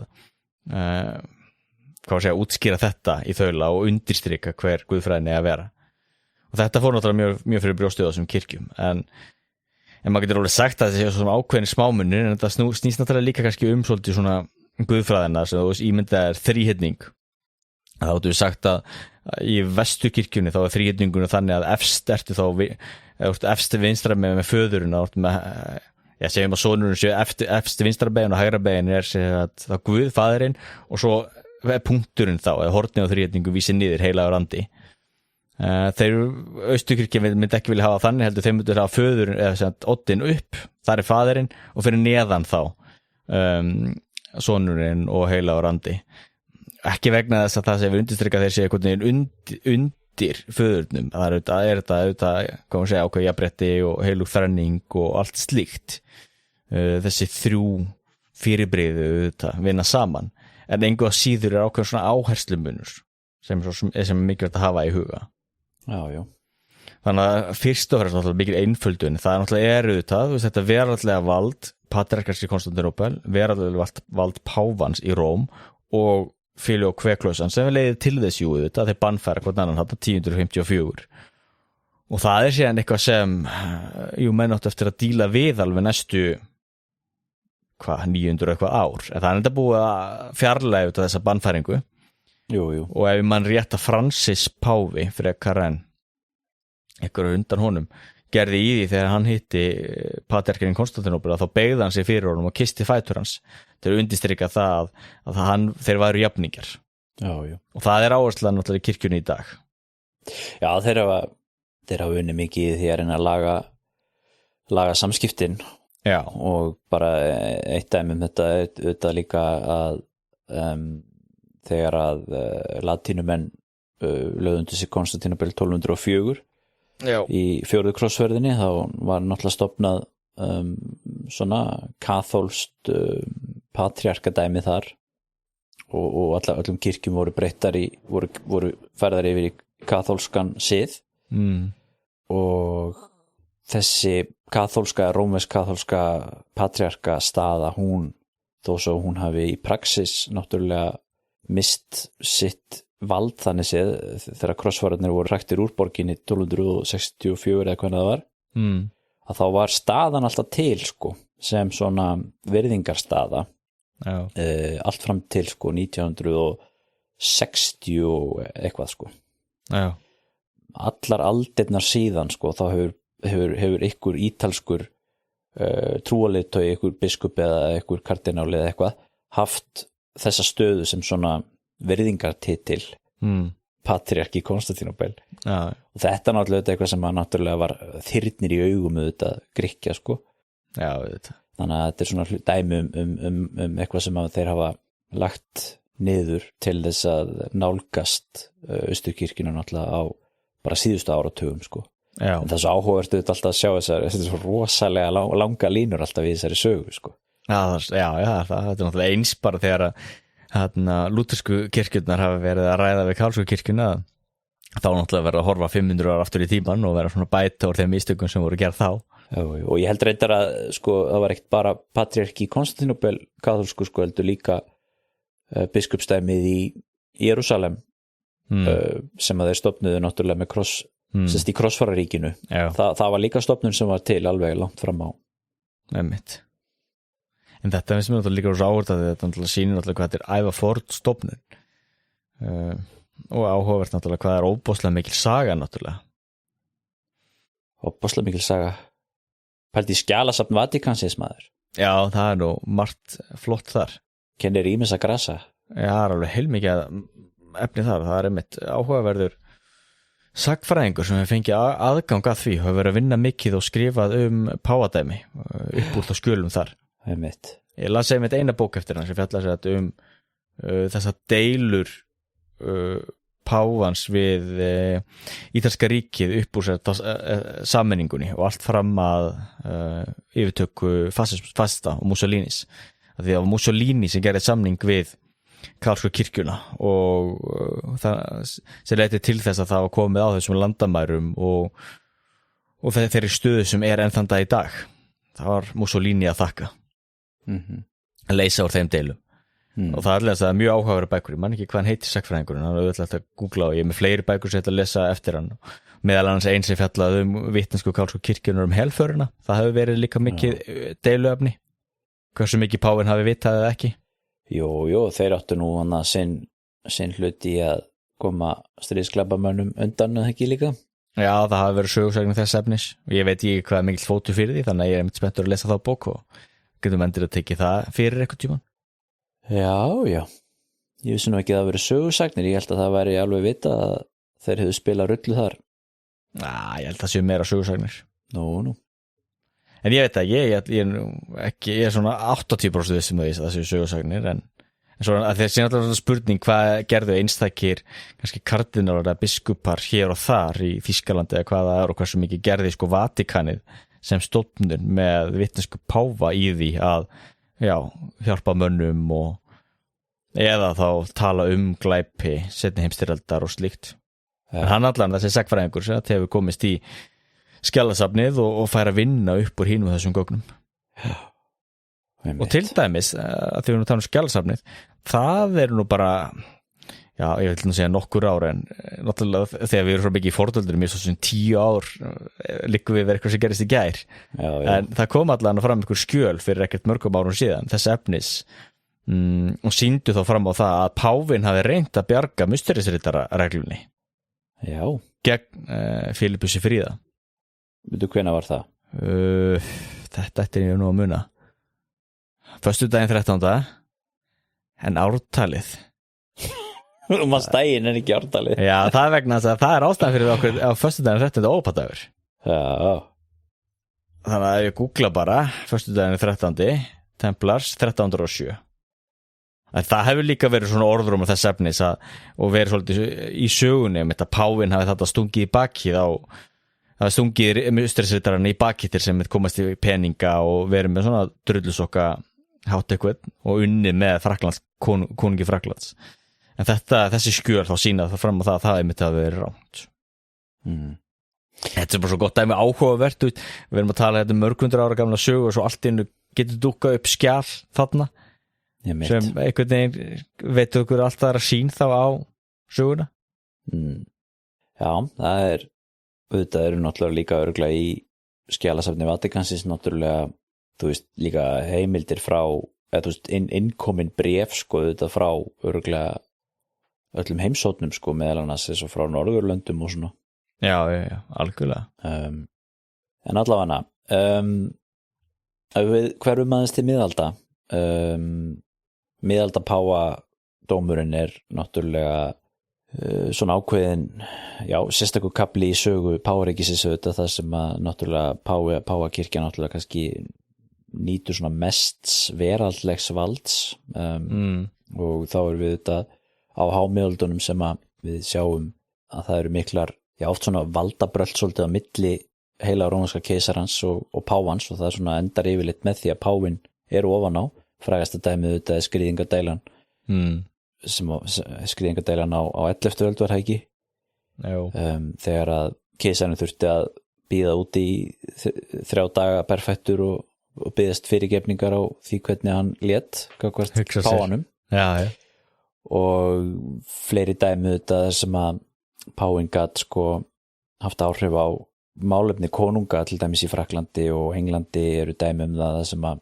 útskýra þetta í þaula og undirstrika hver guðfræðin að vera. Og þetta fór náttúrulega mjög fyrir brjóstið á þessum kirkjum en maður getur alveg sagt að þetta sé svona ákveðin smámunir en þetta snýst náttúrulega líka kannski svolítið svona guðfræðina sem þú ímyndað þríhyrning. Þá áttu við sagt að í vesturkirkjunni þá þríhyrningunum þannig að efst vinstra með föðurinn segjum að sonurinn sé efst vinstra begin og hægra begin þá Guð, faðirinn og svo punkturinn þá eða hornið á þríhyrningu vísi niður heilagur andi. Þeir austurkirkja myndi ekki vilja hafa þannig heldur þeir myndi hafa föðurinn eða oddinn upp, þar faðirinn og fyrir neðan þá sonurinn og heilagur andi. Ekki vegna þess að það sem við undirstrykka þeir sé einhvern veginn undir föðurnum, það er þetta hvað maður segja ákveð jafnrétti og heilug þrenning og allt slíkt. Þessi þrjú fyrirbrigði vinna saman en engu að síður er ákveðin svona áherslumunur sem er mikilvægt að hafa í huga. Já. Þannig að fyrst og fremst náttúrulega mikil einföldun, það náttúrulega þetta veraldlega vald patriarkans í Konstantínópel, veraldlega vald Pávans í Róm og filioque klausan sem leiðir til þess að þeir bannfæra hvern annan 1054 og það síðan eitthvað sem menn áttu eftir að díla við alveg næstu 900 eitthvað ár en það þetta búið að fjarlæga þessa bannfæringu. Jú. Og ef mann rétt að Francis Páfi frekar en einhverju undan honum gerði í því þegar hann hitti patriarkinn Konstantínópel þá beygði hann sig fyrir honum og kisti fætur hans til að undirstrika það að þeir væru jafningjar. Já. Og það áherslan náttúrulega í kirkjunni í dag. Já, þeir hafa unnið mikið í því að reyna að laga samskiptin. Já. Og bara eitt dæmi þetta líka að þegar að latínumenn lögðu sig Konstantínópel 1204 í fjórðu krossferðinni þá var náttúrulega stofnað svona kaþólskt patriarkadæmi þar og öllum kirkjum voru breyttar voru færðar yfir í kaþólskan sið og þessi rómversk-kaþólska patriarka staða þó svo hún hafi í praxis náttúrulega mist sitt vald þannig séð þegar krossfararnir voru hraktir úr borginni 1264 eða hvernig það var að þá var staðan alltaf til sem svona virðingarstaða allt fram til 1960 eitthvað allar aldirnar síðan þá hefur ykkur ítalskur trúarleiðtogi, ykkur biskup eða ykkur kardínáli eða eitthvað haft þessa stöðu sem svona virðingartitil patriarki Konstantínópel og þetta náttúrulega eitthvað sem náttúrulega var þyrnir í augum Grikkja Já, þannig að þetta svona dæmi um eitthvað sem þeir hafa lagt niður til þess að nálgast austurkirkjuna náttúrulega á bara síðustu áratugum en það er svo áhugavert alltaf að sjá þessar svo rosalega langa línur alltaf í þessari sögu Já, það er náttúrulega eins bara þegar að lútersku kirkjurnar hafa verið að ræða við katólsku kirkjuna þá náttúrulega verið að horfa 500 ára aftur í tíman og vera svona bæta úr þeim mistökum sem voru gerð þá. Já, og ég held reyndar að það var ekkert bara patriarki í Konstantínópel katólsku heldur líka biskupsdæmið í Jerúsalem sem að þeir stofnuðu náttúrulega með sérst í krossfararíkinu það var líka stofnun sem var til alveg langt fram á Einmitt. En þetta finnst mér náttúrulega líka ráðhugavert að þetta sýnir náttúrulega hvað þetta æva fórn stofnun og áhugavert náttúrulega hvað óbóðslega mikil saga náttúrulega óbóðslega mikil saga pældi í skjalasafn Vatíkansins maður Já, það nú margt flott þar kennir ýmis að grasa Já, það alveg heilmikið efni þar það einmitt áhugaverður sagfræðingur sem hefur fengið aðgang að því hefur verið að vinna mikið og skrifað páfadæmi upp úr þá skjölum þar einmitt. Ég las einmitt eina bók eftir hann sem fjallar sér þessar deilur páfans við ítalska ríkið upp úr sér sammenningunni og allt fram að yfirtöku fascista og Mussolinis að því að Mussolini sem gerði samning við Karlsku kirkjuna og það sem leiti til þess að það var komið á þessum landamærum og þeirri stöðu sem enn þann dag í dag það var Mussolini að þakka að leysa úr þeim deilum og það er alveg mjög áhugaverð bækur ég man ekki hvað hann heitir sagfræðingurinn hann er auðvitað að googla og ég er með fleiri bækur sem ég ætla að lesa eftir hann meðal annars eins sem fjallaði vitneskju Karlsku kirkjunar helförina það hefur verið líka mikið deiluefni hversu mikið páfinn hafi vitað eða ekki Jú, þeir áttu nú hana sinn hluti að koma stríðsglæpamönnum undan eða ekki líka Já, það hafi verið sögusagnir þess efnis og ég veit ekki hvað mikill fótur fyrir því þannig að ég er spenntur að lesa þá bók og getum endur að tekið það fyrir eitthvað tíman Já Ég vissi nú ekki að það verið sögusagnir ég held að það væri alveg vita að þeir hefðu spilað rullu þar Ég held að það séu meira sögusagnir Nú En ég veit að ég er svona 80% vissum að það séu sögusagnir en svona að þessi náttúrulega spurning hvað gerðu einstakir kannski kardínálar eða biskupar hér og þar í Þýskalandi eða hvað það og hversu mikið gerði Vatíkanið sem stofnun með vitnesku páfa í því að hjálpa mönnum eða þá tala glæpi seinni heimsstyrjaldar og slíkt en hann allan þessi sagfræðingur sem hefur komist í skjalasafnið og fær að vinna upp úr hinum þessum gögnum og til dæmis að því við tala skjalasafnið það nú bara ég vil nú segja nokkur ár en náttúrulega þegar við erum svo mikið í fordöldurum í svona 10 ár liggum við eitthvað sem gerist í gær en það kom allan fram ykkur skjöl fyrir ekkert mörgum árum síðan þess efnis og sýndu þá fram á það að páfinn hafi reynt að bjarga musterisrittarareglunni gegn Filippusi fríða Veitu hvenær var það? Þetta ætti ég nú að muna föstudaginn 13. en ártalið daginn en ekki ártalið Já, það er vegna að það er ástæðan fyrir okkur á föstudaginn 13. ópadagur Þannig að ég googla bara föstudaginn 13. Templars 1307 en það hefur líka verið svona orðrum á þess efnis og verið svolítið í sögunni að páfinn hafi þetta stungið í bakið það stungið musterisrittarann í bakið sem komast í peninga og verið með svona drullusokka hátekvöld og unnið með Frakklands konungi Frakklands en þessi skjöl þá sýna það fram á það að það einmitt hafi verið rangt Þetta er bara svo gott dæmi áhugavert við erum að tala mörg 100 ára gamla sögu og svo allt í einu getur dukkað upp skjal þarna sem einhvern veginn veitu okkur allt það sín þá á söguna Já, það auðvitað eru náttúrulega líka örugglega í skjalasafni Vatíkansins náttúrulega, þú veist, líka heimildir frá, eða þú veist, innkomin bréf auðvitað frá örugglega öllum heimsóknum meðal annars eins og frá Norðurlöndum og svona Já, algjörlega En allavega við hverfum aðeins til miðalda miðaldapáadómurinn er náttúrulega svona ákveðin sérstakur kapli í sögu páfaríkisins auðvitað það sem að náttúrulega páfakirkja náttúrulega kannski nýtur svona mest veraldlegs valds og þá erum við auðvitað á hámiðöldunum sem að við sjáum að það eru miklar oft svona valdabrölt svolítið á milli heila rómverska keisarans og páfans og það er svona endar yfirleitt með því að páfinn eru ofan á frægasta dæmið auðvitað er skriðingadeilan skriðingadeilan á 11. öld var það ekki þegar að keisarinn þurfti að bíða úti í 3 daga perfektur og biðast fyrirgefningar á því hvernig hann lét gagnvart páfanum og fleiri dæmi þetta sem að páfinn gat sko haft áhrif á málefni konunga, til dæmis í Frakklandi og Englandi eru dæmi það sem að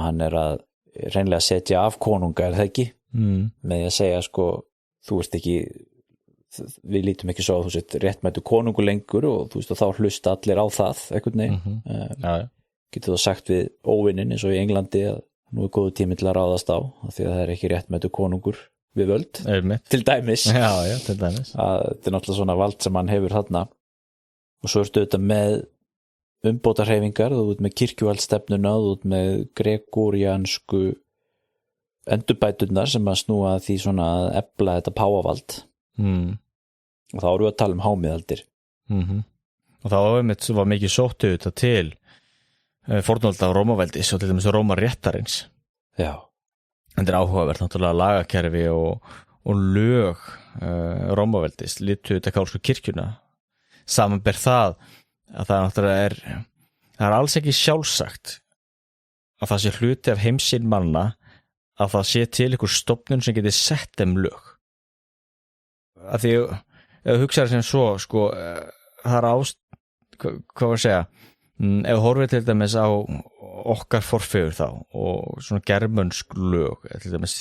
hann að hreinlega setja af konunga, það ekki? Með því að segja sko, þú ert ekki, við lítum ekki svo að þú sett réttmætu konungu lengur og þú veist og þá hlusta allir á það einhvern veginn. Getur þú sagt við óvinnin eins og í Englandi að nú góðu tími til að ráðast á því að það ekki réttmætu konungur við völd, til dæmis. Já, til dæmis. Þetta náttúrulega svona vald sem hann hefur þarna og svo ertu þetta með umbótarhreyfingar, þú ert með kirkjuvaldstefnuna, þú ert með gregoriansku endurbæturnar sem að snúa því svona að efla þetta páfavald og þá erum við að tala hámiðaldir og þá var mikið sóttu þetta til fórnvalda á Rómaveldis og til dæmis Rómaréttarins. Já. Þetta áhugavert náttúrulega lagakerfi og lög Rómaveldis litu þetta kálsku kirkjuna samanber það að það náttúrulega það alls ekki sjálfsagt að það sé hluti af heimsinn manna að það sé til ykkur stofnun sem geti sett þeim lög. Að því ef þú hugsaðir sem svo sko, það hvað var að segja ef horfið til dæmis á okkar forfeður þá og svona germönsk lög til dæmis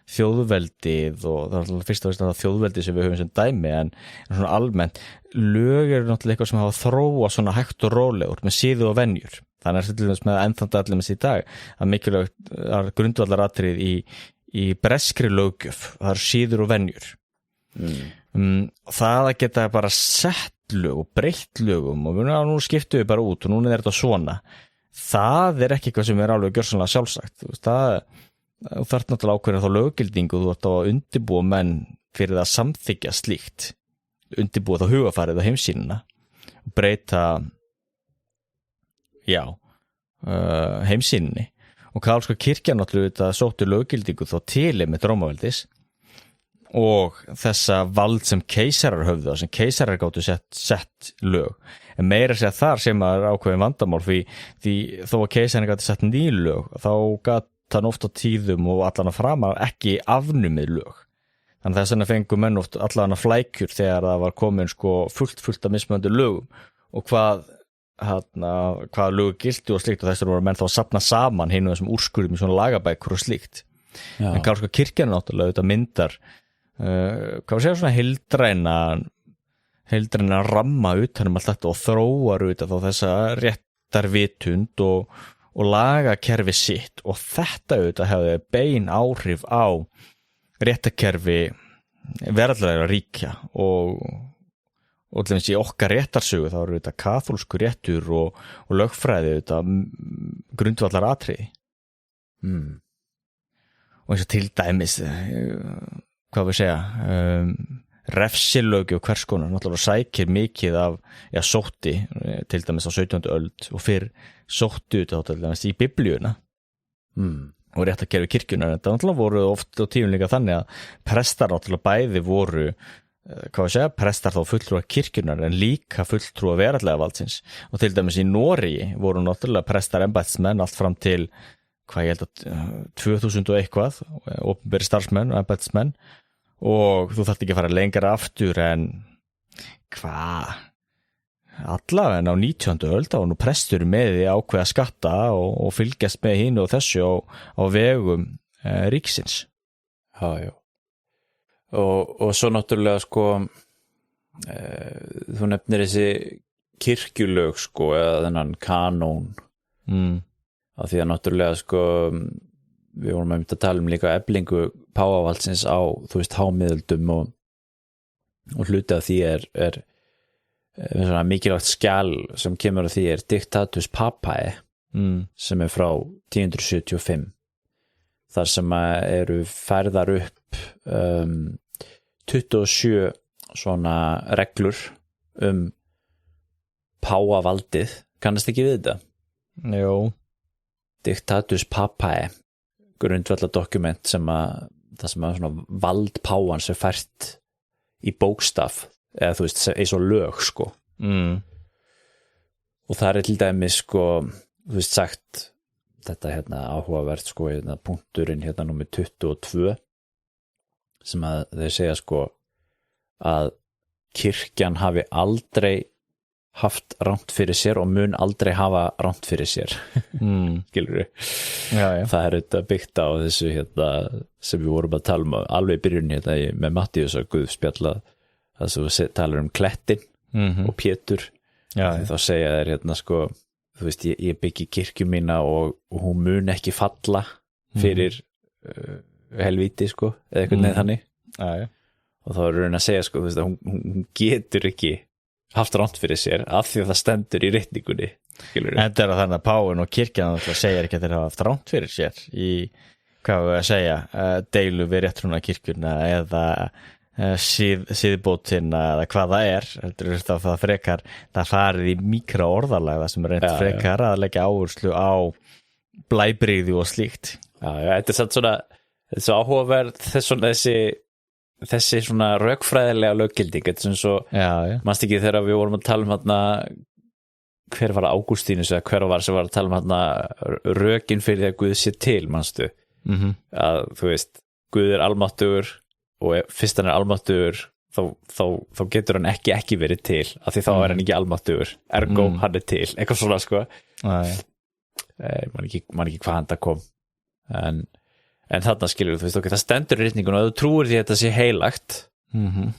þjóðveldið og það er fyrst og fyrst að þjóðveldið sem við höfum sem dæmi en svona almennt lög eru náttúrulega eitthvað sem hafa þróa svona hægt og rólegur með siði og venjur. Þannig til dæmis með ennþanda allir í dag að mikilvægt er grundvallaratrið í breskri löggjöf, það er síður og venjur. Það að geta bara sett lög og breytt lögum og nú skiptum við bara út og núna er þetta svona, það er ekki eitthvað sem er alveg gjörsamlega sjálfsagt. Þú þarft náttúrulega ákveðna þá löggildingu, þú ert á að undirbúa menn fyrir að samþykja slíkt, undirbúa þá hugafarið á heimsýnina og breyta heimsýninni og kálska kirkjan náttúrulega sóttu löggildingu þá til með Rómaveldis og þessa vald sem keisarar höfðu sem keisarar gátu sett lög en meira segja þar sem er ákveðin vandamál því þó að keisarar gátu sett ný lög þá gat hann oft á tíðum og allan að framar ekki afnumið lög þannig að þess vegna fengu menn oft allan að flækjur þegar það var komin sko fullt af mismunandi lögum og hvað lög gilti og slíkt og þessar voru menn þá að safna saman hinn og þessum úrskurðum í svona lagabækur og slíkt en kálska kirkjan náttúrulega þetta myndar hvað segja svona heildræna ramma utan allt þetta og þróar utan þá þessa réttarvitund og lagakerfi sitt og þetta auðvitað hefði bein áhrif á réttarkerfi veraldlega ríkja og til dæmis í okkar réttarsögu þá eru þetta kaþólsku réttur og lögfræði þetta grundvallar atriði og eins og til dæmis hvað við segja refsilög og hvers konar náttúrulega sækir mikið af sótti til dæmis á 17. öld og fyrr sóttu til dæmis í biblíuna og rétt að kerfi kirkjunar þetta náttúrulega voru oft á tímum líka þannig að prestar náttúrulega bæði voru hvað við segja, prestar þá fulltrúa kirkjunar en líka fulltrúa veraldlega valdsins og til dæmis í Noregi voru náttúrulega prestar embættismenn allt fram til hvað ég held að 2000 og eitthvað opinberi starfsmenn og embættismenn og þú þarft ekki að fara lengra aftur en allavega á 19. öld þá nú prestur með því ákveða skatta og fylgjast með hinu og þessu á vegum ríksins. Já. Og svo náttúrulega sko þú nefnir þessi kirkjulög sko eða þennan kanón af því að náttúrulega sko við vorum að tala líka eflingu páfavaldsins á þú veist hámiðöldum og hluti af því er svona mikilvægt skjal sem kemur af því er Dictatus Papae sem er frá 1075 þar sem eru færðar upp 27 svona reglur páfavaldið kannast ekki við þetta? Jó Dictatus Papae grundvalladokument sem það sem svona vald páfans er fært í bókstaf eða þú veist eins og lög sko og það er til dæmis sko þú veist sagt þetta hérna áhugavert sko hérna punkturinn hérna númer 22 sem að þeir segja sko að kirkjan hafi aldrei haft rangt fyrir sér og mun aldrei hafa rangt fyrir sér skilur já. það þetta byggt á þessu sem við vorum að tala alveg í byrjun með Mattíus og Guð spjalla að þú talar klettin og Pétur þá segja þeir sko þú veist ég byggi kirkju mína og hún mun ekki falla fyrir helvíti sko eða eitthvað neð þannig og þá er að segja sko þú veist að hún getur ekki haft rangt fyrir sér af því að það stendur í ritningunni Þetta að þannig að Páin og kirkjan segir ekki að þeir hafa haft rangt fyrir sér í, hvað við að segja deilu við réttrúna kirkjuna eða síðbótina eða hvað það heldur það frekar það farið í mikra orðalag það sem reynt frekar að leggja áherslu á blæbrigði og slíkt þetta satt svona þetta svo áhugaverð þessi svona rökfræðilega löggilding þetta sem svo, manst ekki þegar við vorum að tala hver var Ágústínus eða hver var sem var að tala rökin fyrir því að Guð sé til, manstu að þú veist, Guð almáttugur og fyrst hann almáttugur þá getur hann ekki verið til af því þá hann ekki almáttugur ergo hann til, eitthvað svona sko man ekki hvað hann það kom en þarna skilur þú veist það stendur í ritningun og þú trúir því að þetta sé heilagt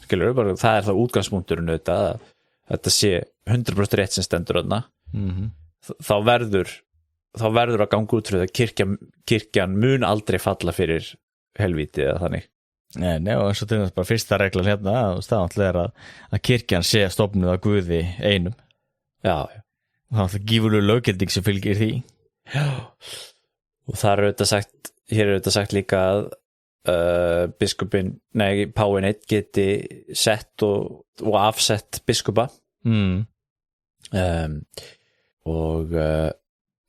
skilur bara það það útgangspunkturinn auðvitað að þetta sé 100% rétt sem stendur þarna þá verður að ganga út fyrir að kirkjan mun aldrei falla fyrir helvíti eða þannig Nei, og eins og til þess bara fyrsta reglan hérna staðantlega að kirkjan sé stofnuð af Guði einum það er alltaf gífurlegur löggilding sem fylgir því og það er auðvitað sagt hér er auðvitað sagt líka að Páin einn geti sett og afsett biskupa og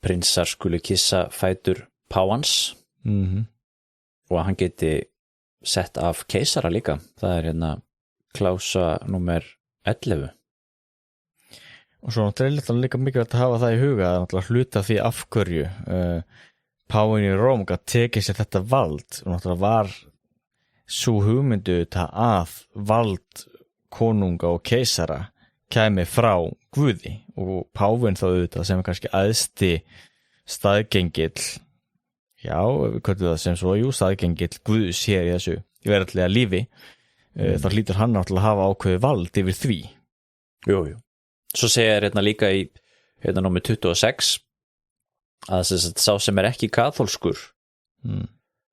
prinsar skuli kissa fætur páfans og hann geti sett af keisara líka það er hérna klása númer 11 og svo náttúrulega líka mikilvægt að hafa það í huga að náttúrulega hluta því af hverju Páin í Róm að tekið sér þetta vald og náttúrulega var sú hugmyndu að vald konunga og keisara kæmi frá Guði og Páfinn þá auðvitað sem er kannski æðsti staðgengill við köllum það sem svo staðgengill Guðs hér í þessu veraldlega lífi þá hlýtur hann náttúrulega að hafa ákveðið vald yfir því Jú Svo segja hérna líka í hérna númer 26 að sá sem er ekki kaþólskur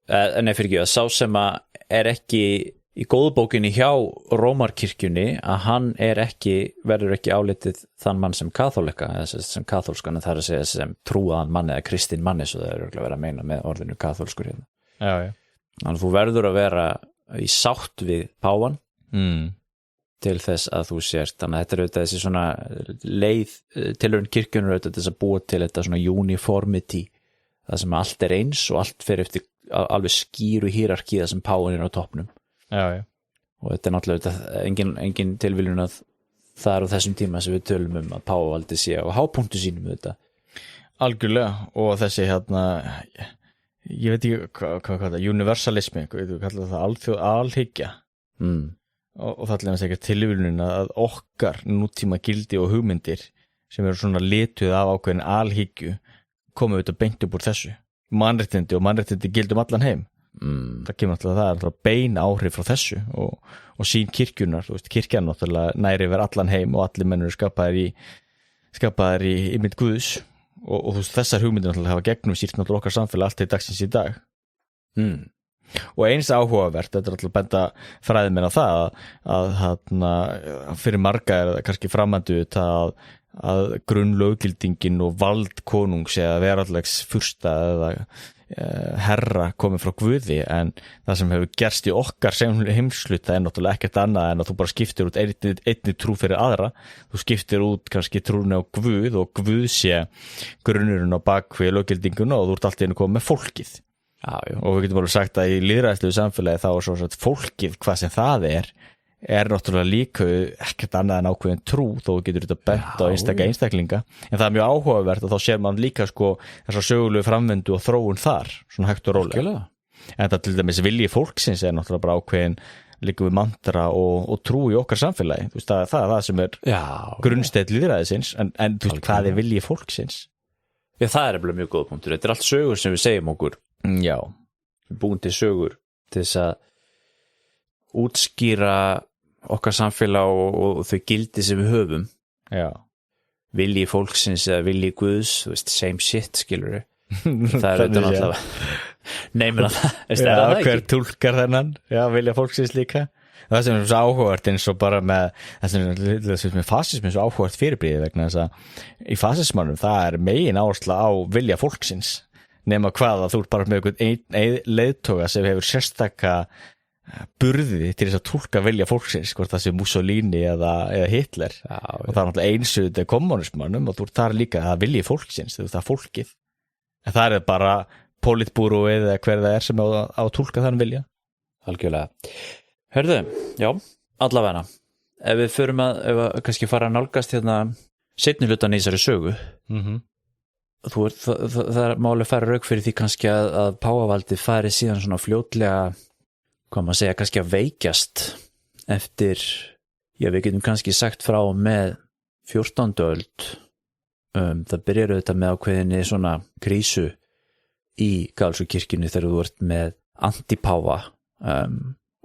fyrir ekki að sá sem er ekki í góðbókinni hjá Rómarkirkjunni að hann verður ekki álitið þann mann sem kaþólika eða sem kaþólskan þar að segja sem trúaðan mann eða kristinn manni svo það er örugglega verið að meina með orðinu kaþólskur hérna. Þannig að þú verður að vera í sátt við páfann til þess að þú sért þannig að þetta er auðvitað þessi svona leið tilraun kirkjunnar auðvitað þess að búa til þetta svona uniformity það sem allt er eins og allt fer eftir alveg skýru hierarkí það sem páfinn er á toppnum og þetta er náttúrulega engin tilviljun að það er á þessum tíma sem við tölum að páfavaldi sé á hápunktu sínum þetta algjörlega og þessi hérna ég veit ekki hvað það universalismi við kallum það alhyggja og það er ekki tilvílunin að okkar nútíma gildi og hugmyndir sem eru svona lituð af ákveðin alhyggju komum við beint upp úr þessu mannréttindi gildum allan heim það kemur alltaf það er bein áhrif frá þessu og sín kirkjunar kirkjan náttúrulega næri yfir allan heim og allir mennur skapaðir í mynd Guðs og þú veist þessar hugmyndir náttúrulega hafa gegnum sýrt náttúrulega okkar samfélag allt í dagsins í dag og eins áhugavert, þetta er alltaf benda fræðimenn á það að fyrir marga er það kannski framandu að grunnlöggildingin og vald konungs eða veraldlegs fursta eða herra komið frá Guði en það sem hefur gerst í okkar sem heimsluta er náttúrulega ekkert annað en að þú bara skiptir út einni trú fyrir aðra þú skiptir út kannski trúni á Guð og Guð sé grunnurinn á bakvið löggildinguna og þú ert alltaf inn að koma með fólkið og við getum alveg sagt að í lýðræðislegu samfélagi þá er svo að fólkið hvað sem það er náttúrulega líka ekkert annað en ákveðin trú þó getur þetta bent á einstaklinga en það er mjög áhugavert og þá sér mann líka sko þessar sögulegu framvindu og þróun þar svona hægt og rólega en það til dæmis vilji fólksins náttúrulega bara ákveðin líka við mantra og trú í okkar samfélagi, þú veist, það er það sem grunnsteinn lýðræðisins, en þú veist, hvað er vilji fólksins? Já, það er mjög góð punktur, þetta er allt sögur sem við segjum okkur, já, við búum til sögur til þess að útskýra okkar samfélag og þau gildi sem við höfum, já, vilji fólksins eða vilji Guðs, þú veist, same shit, skilur það er auðvitað náttúrulega neymir að það hver túlkar þennan, já, vilja fólksins líka það sem er svo áhugavert eins og bara með fasismi svo áhugavert fyrirbríði vegna þess að í fasismannum það er megin áhersla á vilja fólksins nema hvað að þú ert bara með einn leiðtoga sem hefur sérstaka burði til þess að túlka vilja fólksins hvort það sé Mussolini eða Hitler og það er náttúrulega einsuð kommunismannum og þú ert þar líka að vilja fólksins það er fólkið en það er bara politbúróið eða hver það er sem á túlka þann vilja. Algjörlega. Hörðu, já, allavega. Ef við förum að kannski fara að nálgast hérna seinni hlutan í þessari sögu, það er máli fara rauk fyrir því kannski að páfavaldið fari síðan svona fljótlega, hvað maður segja, kannski að veikjast eftir, já, við getum kannski sagt frá með 14. öld, það byrjar auðvitað með ákveðinni svona krísu í katólsku kirkjunni þegar þú ert með antipáfa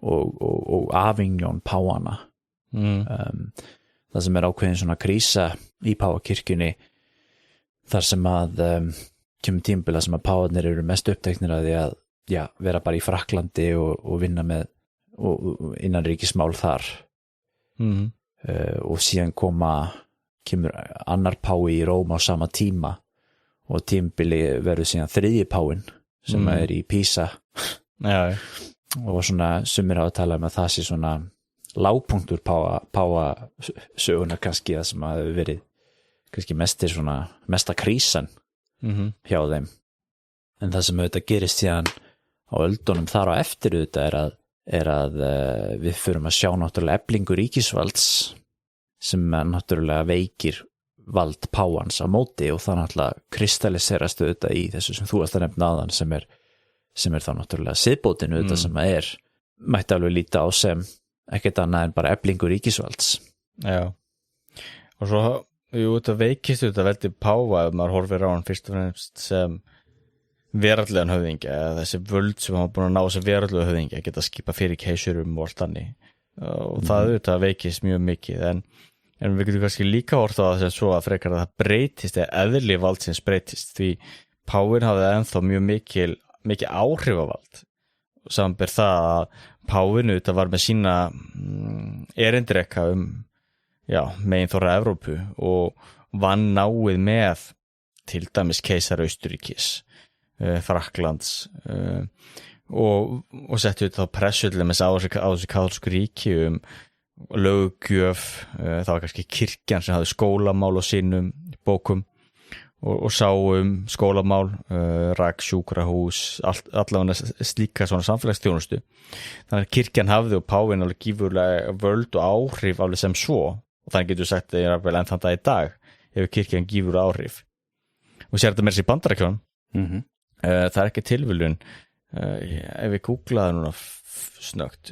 og Avignon páfana það sem er ákveðin svona krísa í páfakirkjunni þar sem að kemur tímabila sem að páfarnir eru mest uppteknir að því að vera bara í Frakklandi og vinna með innanríkismál þar og síðan kemur annar pái í Róm á sama tíma og tímabili verður síðan þriðji páin sem er í Pisa og svona sumir hafa talað um að það sé svona lágpunktur páa söguna kannski það sem hafi verið kannski mesta krísan hjá þeim en það sem auðvitað gerist síðan á öldunum þar á eftir auðvitað er að við förum að sjá náttúrulega eflingu ríkisvalds sem náttúrulega veikir vald páans á móti og það náttúrulega kristalliserast auðvitað í þessu sem þú varst að nefna áðan sem er þá náttúrulega siðbótin auðvitað sem að mætti alveg líta á sem ekkert annað en bara eflingu ríkisvalds. Já, og svo þetta veikist auðvitað veldi páfa ef maður horfir á hann fyrst og fremst sem veraldlegan höfðingja eða þessi völd sem hafa búin að ná þessi veraldlega höfðingja geta skipa fyrir keisurum og allt þannig og það auðvitað veikist mjög mikið en við getum kannski líka orðað að það svo að frekar að það breytist eða eðli valdsins breytist því páfinn hafði ennþá mjög mikið áhrifavald samanber það að páfinn auðvitað var með sína erindreka meginþorra Evrópu og vann náið með til dæmis keisara Austurríkis Frakklands og setti auðvitað pressu til dæmis á þessi katólsku ríki löggjöf, það var kannski kirkjan sem hafði skólamál á sínum bókum og sá skólamál, rak sjúkrahús, allavega slíka svona samfélagsþjónustu. Þannig að kirkjan hafði og páfinn alveg gífurlega völd og áhrif alveg sem svo og þannig getur sagt að ég er vel enn þann dag í dag hefur kirkjan gífurlega áhrif. Og sér þetta með þessi Bandaríkjunum, það er ekki tilviljun, ef við googlaði núna snögt,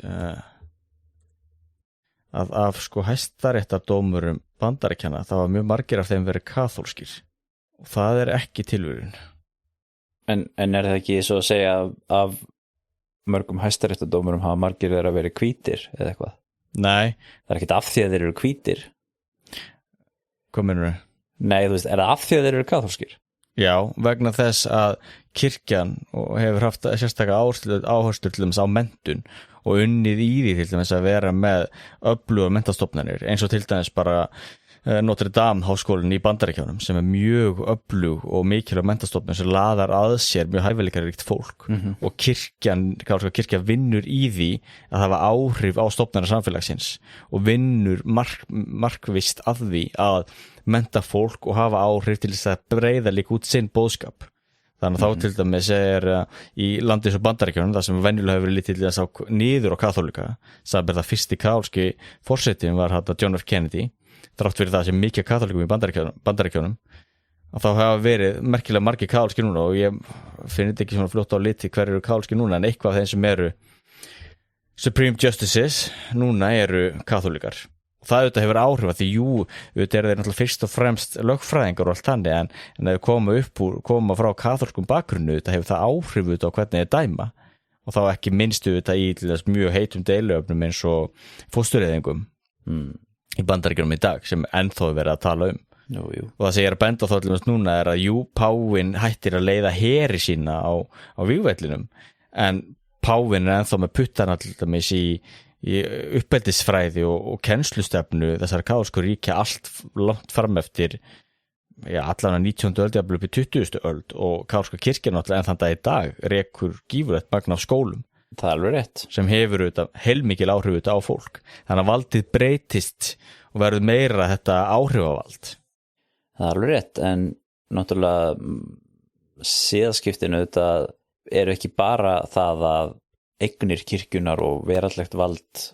að af sko hæstaréttardómurum Bandaríkjanna það var mjög margir af þeim verið kaþólskir og það er ekki tilviljun. En er það ekki svo að segja af mörgum hæstaréttardómurum hafa margir þeirra verið hvítir eða eitthvað? Nei. Það er ekkert af því að þeir eru hvítir. Hvað meinarðu? Nei, þú veist, er það af því að þeir eru kaþólskir? Já, vegna þess að kirkjan hefur haft sérstaklega áherslu til dæmis á menntun og unnið í því til dæmis að vera með öflugar menntastofnanir eins og til dæmis bara Notre Dame háskólinn í Bandaríkjunum sem er mjög öflug og mikilvæg menntastofnun sem laðar að sér mjög hæfileikaríkt fólk og kirkjan vinnur í því að hafa áhrif á stofnanir samfélagsins og vinnur markvisst að því að mennta fólk og hafa áhrif til þess að breiða líka út sinn boðskap. Þannig að þá til dæmis í landi svo Bandaríkjunum það sem venjulega hefur verið litið til þess að niður á kaþólika, samanber það fyrsti kaþólski forsetinn var John F. Kennedy, þrátt fyrir það sem mikið kaþólikum í Bandaríkjunum að þá hafa verið merkilega margir kaþólskir núna og ég finn þetta ekki svona fljótt á liti hver eru kaþólskir núna en eitthvað af þeim sem eru Supreme Justices núna eru kaþólikar og það auðvitað hefur áhrif að því auðvitað eru þeir náttúrulega fyrst og fremst lögfræðingar og allt þannig en ef þau koma frá kaþólskum bakgrunni auðvitað hefur það áhrif auðvitað á hvernig þeir dæma og þá ekki minnst auðvitað í til þess mjög heitum deiluöfnum eins og fóstureyðingum í Bandaríkjunum í dag sem ennþá er verið að tala Jú. og það sem ég er að benda á þóttumast núna er að páfinn hættir að leiða heri sína á vígvellinum en páfinn er ennþá með puttana til dæmis í uppeldisfræði og kennslustefnu þessar kaþólsku ríkja allt langt fram eftir allan að 19. öld jafnvel upp í 20. öld og kaþólska kirkjan náttúrulega enn þann dag í dag rekur gífurlegt magn af skólum Það er alveg rétt sem hefur heilmikil áhrif á fólk þannig að valdið breytist og verður meira þetta áhrifavald Það er alveg rétt en náttúrulega siðaskiptinu þetta eru ekki bara það að eignir kirkjunar og veraldlegt vald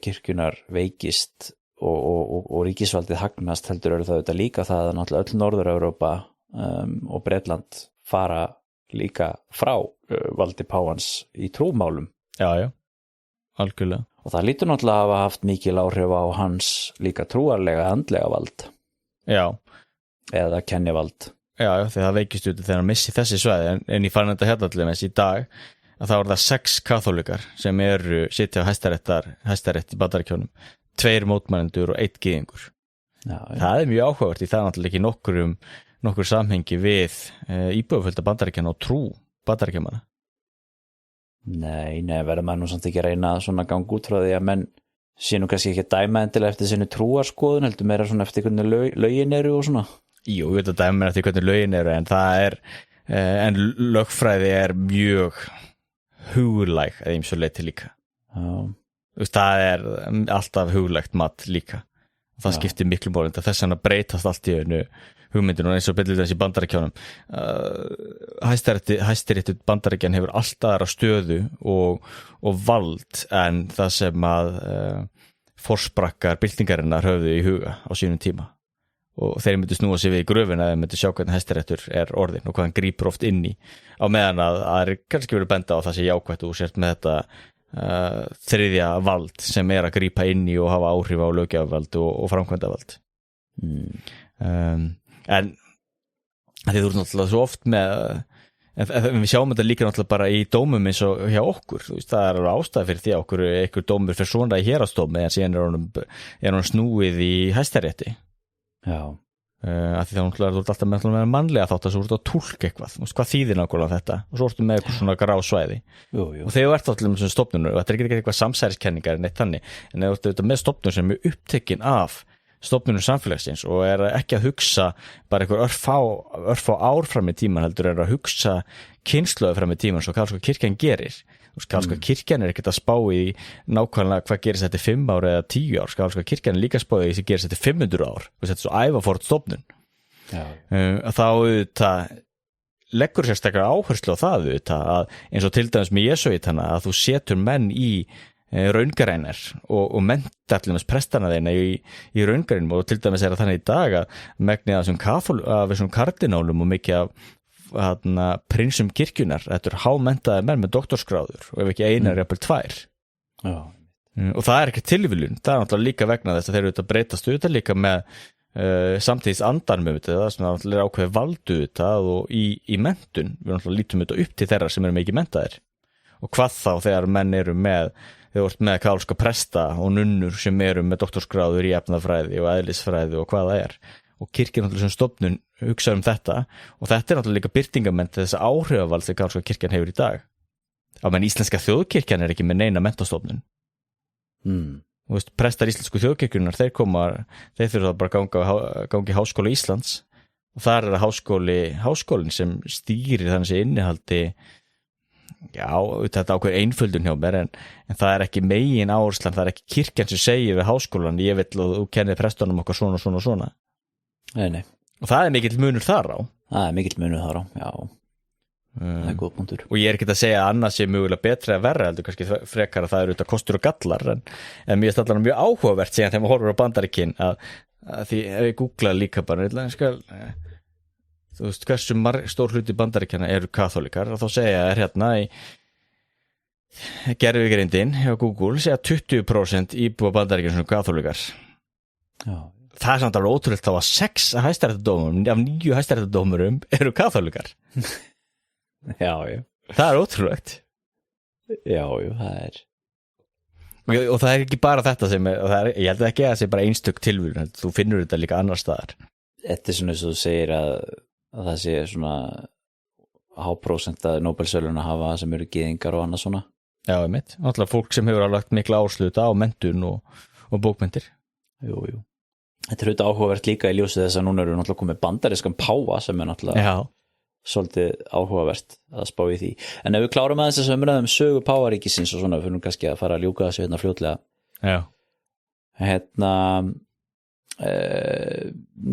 kirkjunar veikist og ríkisvaldið hagnast heldur eru það líka það að náttúrulega öll Norður-Evrópa og Bretland fara líka frá valdi páfans í trúmálum Já, algjörlega og það lítur náttúrulega að hafa haft mikil áhrif á hans líka trúarlega andlega vald Já eða kennivald Já, þegar það veikist út þegar hann missi þessi svæði en ég fann þetta hérna allir í dag að það voru það 6 kaþólikar sem sitja á hæstarétt í Bandaríkjunum 2 mótmælendur og 1 gyðingur Það er mjög áhugavert í það náttúrulega ekki nokkur samhengi við íbúafjölda Bandaríkjanna og trú Bandaríkjamanna Nei, verður maður nú samt ekki að reyna svona ganga út frá því að menn sé nú kannski ekki að dæma endilega eftir sinni trúarskoðun heldur meira svona eftir hvernig lögin eru og svona Jú, ég veit að dæma eftir hvernig lögin eru en það en lögfræði er mjög huglæg að ýmsu leyti líka það er alltaf huglægt mat líka og það skiptir miklu máli þess að breytast allt í einu hugmyndinu og eins og byrjuð þessi Bandaríkjunum Hæstiréttur Bandaríkjan hefur alltaf aðra stöðu og vald en það sem að forsprakkar byltingarinnar höfðu í huga á sínum tíma og þeir myndu snúa sig við í gröfin að þeir myndu sjá hvernig Hæstiréttur er orðin og hvað hann grípur oft inn í á meðan að kannski verið benda á það sem jákvætt og sért með þetta þriðja vald sem að grípa inn í og hafa áhrif á löggjafavald og framkvæmdavald en þið eru náttúrulega svo oft með en við sjáum þetta líka náttúrulega bara í dómum eins og hjá okkur það er alveg ástæða fyrir því að okkur einhver dómur fyrir svona í héraðsdómi en síðan er hann snúið í Hæstarétti Já að því þá náttúrulega þú ert alltaf með mannlega þátt að þú ert að túlka eitthvað hvað þýðir nákvæmlega þetta og svo ertu með eitthvað svona grásvæði og þegar þú ert alltaf með stofnunum þetta er ekki eitthvað samsæriskenningar en eitt þannig en þú ert með stofnun sem er upptekin af stofnunum samfélagsins og er ekki að hugsa bara einhver örfá ár fram í tíman heldur er að hugsa kynslóðu fram í tíman svo kaþólska kirkjan gerir kaþólska kirkjan er ekkert að spá í nákvæmlega hvað gerist þetta 5 ár eða 10 ár kaþólska kirkjan er líka að spá í sem gerist þetta 500 ár þetta er svo ævafort stofnun þá auðvitað leggur sérstaklega áherslu á það auðvitað að eins og til dæmis með jesúítana að þú setur menn í raungareinar og mennta allir prestana þeina í raungareinum og til dæmis er það þannig í dag að megnið af þessum kardinálum og mikið af prinsum kirkjunar, þetta er hámenntaði menn með doktorsgráður og ef ekki einar jafnvel 2 og það er ekki tilviljun, það er náttúrulega líka vegna þess að þeir eru að breytast auðvitað líka með samtíðis andan með þetta, það er náttúrulega ákveð valdu þetta og í menntun við náttúrulega lítum þetta upp til þeirra sem eru mikið menntaðir og hvað þá þegar menn eru með kaþólska presta og nunnur sem eru með doktorsgráður í efnafræði og eðlisfræði og hvað það er og kirkjan náttúrulega sem stofnun hugsa þetta og þetta er náttúrulega líka birtingament þess að áhrifavald sem kaþólska kirkjan hefur í dag menn íslenska þjóðkirkjan er ekki með neina menntastofnun og prestar íslensku þjóðkirkjunar þeir þurfa bara gangi háskóla Íslands og þar er háskólinn sem stýrir þannig sem innihaldi þetta ákveður einföldun hjá mér en það er ekki megin áherslan, það er ekki kirkjan sem segir við háskólan ég vil að þú kennir prestunum okkar svona Nei. Og það er mikill munur þar á Það er mikill munur þar á, já Það er góð punktur Og ég er ekki að segja að annað sé mögulega betra að verra heldur kannski frekar að það eru kostur og gallar en mér er allavega mjög áhugavert síðan þegar maður horfur á Bandaríkin að því ef ég googla líka bara þú veist, hversu stór hluti Bandaríkjanna eru kaþólikar og þá segja þér hérna í gervigrindin hjá Google segja 20% íbúa Bandaríkjanna sem kaþólikar. Já. Það samt alveg ótrúlegt þá að 6 hæstaréttardómurum af 9 hæstaréttardómurum eru kaþólikar. Já. Það ótrúlegt. Já, það og það ekki bara þetta sem ég held ekki að það sé bara einstök tilvíðun, þú finnur þetta líka annar staðar. Þetta svona eins og þú segir að það sé svona háprósent að Nóbelsverðlauna hafa sem eru gyðingar og annað svona. Já, einmitt. Náttúrulega fólk sem hefur lagt mikla áherslu á menntun og bókmenntir. Jú. Þetta er áhugavert líka í ljósið þess að núna eru náttúrulega komið bandarískan páfa sem náttúrulega svolítið áhugavert að spá í því. En ef við klárum aðeins þess að umræðum sögu páfaríkisins og svona, við fyrir kannski að fara að ljúka þessu fljótlega. Já.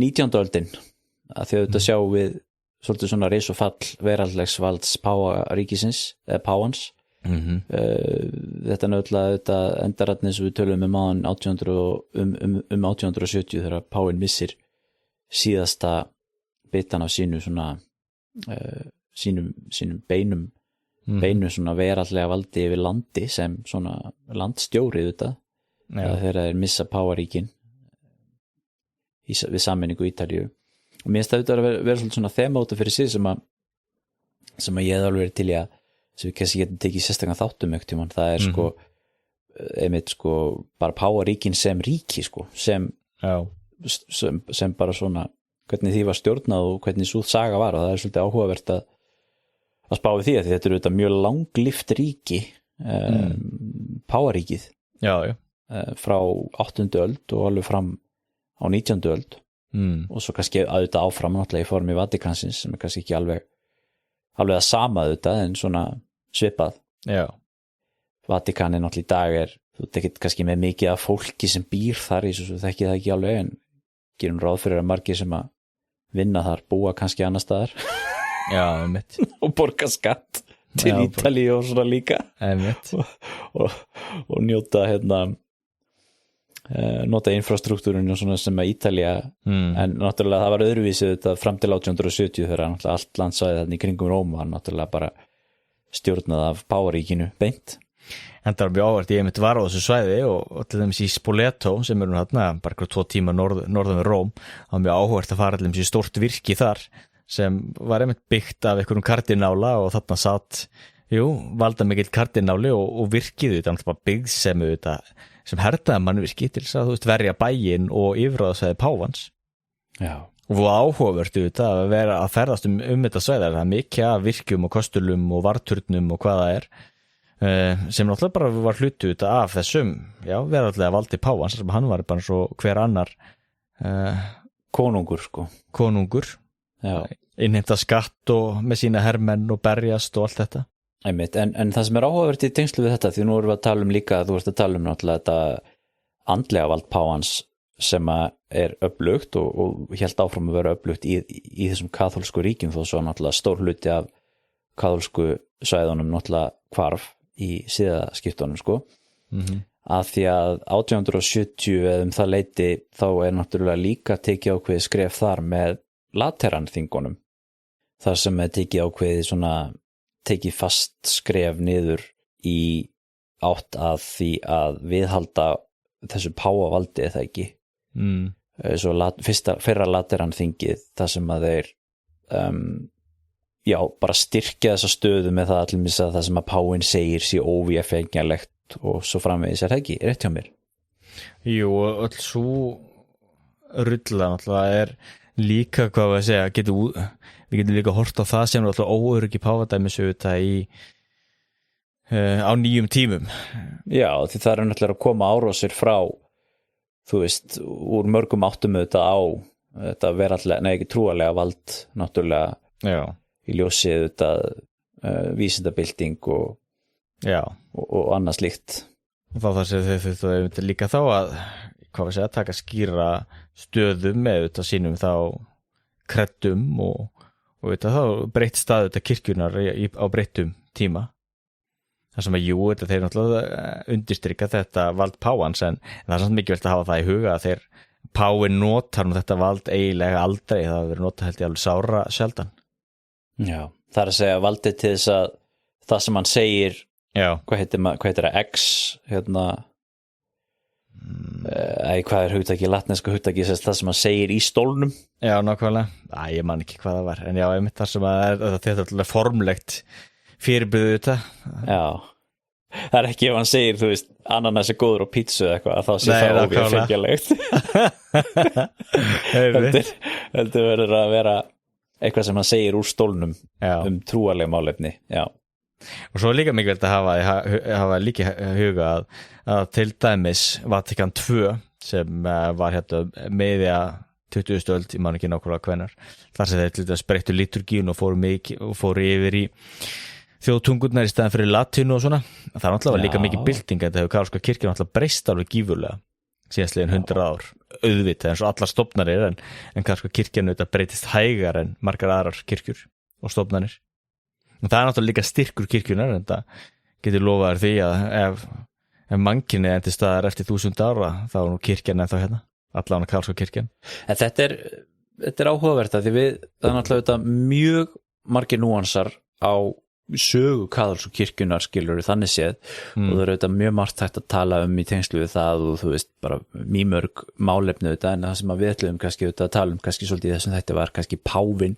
19. öldin, að því að þetta sjá við svolítið svona reis og fall veraldlegs valds páfaríkisins, eða páfans. Þetta nöðlega þetta endaratni sem við tölum áðan 1870 þegar páfinn missir síðasta bitan af sínu svona sínum beinu svona veraldlega valdi yfir landi sem svona landstjórið þetta þegar þeir missa páfaríkin við sameiningu Ítalíu og mér finnst það vera svolítið svona þemóta fyrir sig sem að ég hef alveg verið til í að sem við kannski getum tekið sérstaklega þáttum ekkert tímann, það er sko einmitt sko bara páfaríkin sem ríki sko sem bara svona hvernig því var stjórnað og hvernig sú saga var og það er svolítið áhugavert að spá við því að þetta eru þetta mjög langlíft ríki páfaríkið frá 8. öld og alveg fram á 19. öld og svo kannski auðvitað áfram náttúrulega í formi Vatikansins sem er kannski ekki alveg að sama auðvitað en svona svipað. Vatikanin náttúrulega í dag þú tekit kannski með mikið af fólki sem býr þar í svo þekki það ekki alveg en gerum ráð fyrir að margir sem að vinna þar búa kannski annar staðar og borga skatt til Ítalíu og svona líka og njóta nota infrastruktúrun og svona sem að Ítalía en náttúrulega það var öðruvísið þetta fram til 1870 þegar náttúrulega allt landsvæði þarna í kringum Róm var náttúrulega bara stjórnað af páfaríkinu beint. En það var mjög áhvert, ég var á þessu svæði og til dæmis í Spoleto sem eru hérna bara 2 tíma norðan við Róm, það var mjög áhvert að fara til dæmis í stórt virki þar sem var einmitt byggt af einhverjum kardinála og þarna satt, valda mikill kardináli og virkið þetta bara byggð sem hertaði mannvirki til þess að þú veist verja bæinn og yfirráðasvæði páfans. Og áhugavert þetta að vera að ferðast þetta svæði, það er mikið af virkjum og kostulum og varturnum og hvað það er. Sem náttúrulega bara var hlutu af þessum veraldlega valdi páfans sem hann var bara svo hver annar konungur innheimta skatt og með sína hermenn og berjast og allt þetta en það sem er áhugavert í tengslu við þetta því nú erum við að tala líka þú ert að tala náttúrulega þetta andlega vald páfans sem er öflugt og hélt áfram að vera öflugt í þessum kaþólsku ríkjum þó svo náttúrulega stór hluti af kaþólsku svæðunum náttúrulega hvarf í síðaskiptunum sko að því að 1870 eða það leiti þá er náttúrulega líka tekið ákveðið skref þar með lateranþingunum þar sem er tekið ákveðið svona tekið fast skref niður í átt að því að viðhalda þessu páfavaldi eða ekki svo fyrra lateranþingið þar sem að þeir bara styrkja þessa stöðu með það allir missa það sem að páfinn segir sé óvéfengjanlegt og svo framvegis er það ekki, rétt hjá mér? Jú, öll svo rulla náttúrulega er líka hvað við að segja, við getum líka hort á það sem er alltaf óöryggi páfadæmisauðvitað á nýjum tímum. Já, því það er náttúrulega að koma árásir frá, þú veist, úr mörgum áttum auðvitað á þetta verallega, ekki trúarlega vald náttúrulega í ljósið auðvitað vísindabilding og annað slíkt. Og þá þar sem þau þetta líka þá að taka skýra stöðum með þetta sínum þá kreddum og þetta þá breytt stað þetta kirkjunar á breyttum tíma. Það sem að þetta þeir náttúrulega undirstrika þetta vald páfans en það er samt mikilvægt að hafa það í huga að þeir Páin notar nú þetta vald eiginlega aldrei, það hefur verið notað held ég alveg sára sjaldan. Já, það að segja valdið til þess að það sem hann segir, hvað heitir það, X, hvað hugtaki, latneska hugtaki, það sem hann segir í stólnum. Já, nákvæmlega, ég man ekki hvað það var, en já, einmitt þar sem að þetta er alltaf formlegt fyrirbyggðu þetta. Já, það er ekki ef hann segir, þú veist, ananas er góður á pítsu eða eitthvað, að þá sé það óvéfengjalegt. Heldur verður að vera eitthvað sem hann segir úr stólnum trúarleg málefni, já. Og svo er líka mikilvægt að hafa líka huga að til dæmis Vatikan II sem var meðja 20. öld, ég man ekki nákvæmlega hvenær, þar sem þeir til dæmis breyttu liturgíun og fóru yfir í þjóðtungurnar í staðan fyrir latínu og svona. Það er náttúrulega líka mikið bylting, en það hefur kaþólska kirkjan náttúrulega breyst alveg gífurlega síðastliðin 100 ár, auðvitað eins og allar stofnanir, en kaþólska kirkjan auðvitað breytist hægar en margar aðrar kirkjur og stofnanir. Og það er náttúrulega líka styrkur kirkjunar, en það getur lofaður því að ef mannkynið enn til staðar eftir 1000 ára, þá er nú kirkjan ennþá allan að kaþólska kirkjan. En þetta er áhugavert að því það er náttúrulega mjög margir núansar á sögu kaþólsku kirkjunar skilur þannig séð og það er auðvitað mjög margt hægt að tala í tengslu við það og þú veist bara mýmörg málefni auðvitað, en það sem við ætlum kannski auðvitað að tala kannski svolítið þessum þetta var kannski páfinn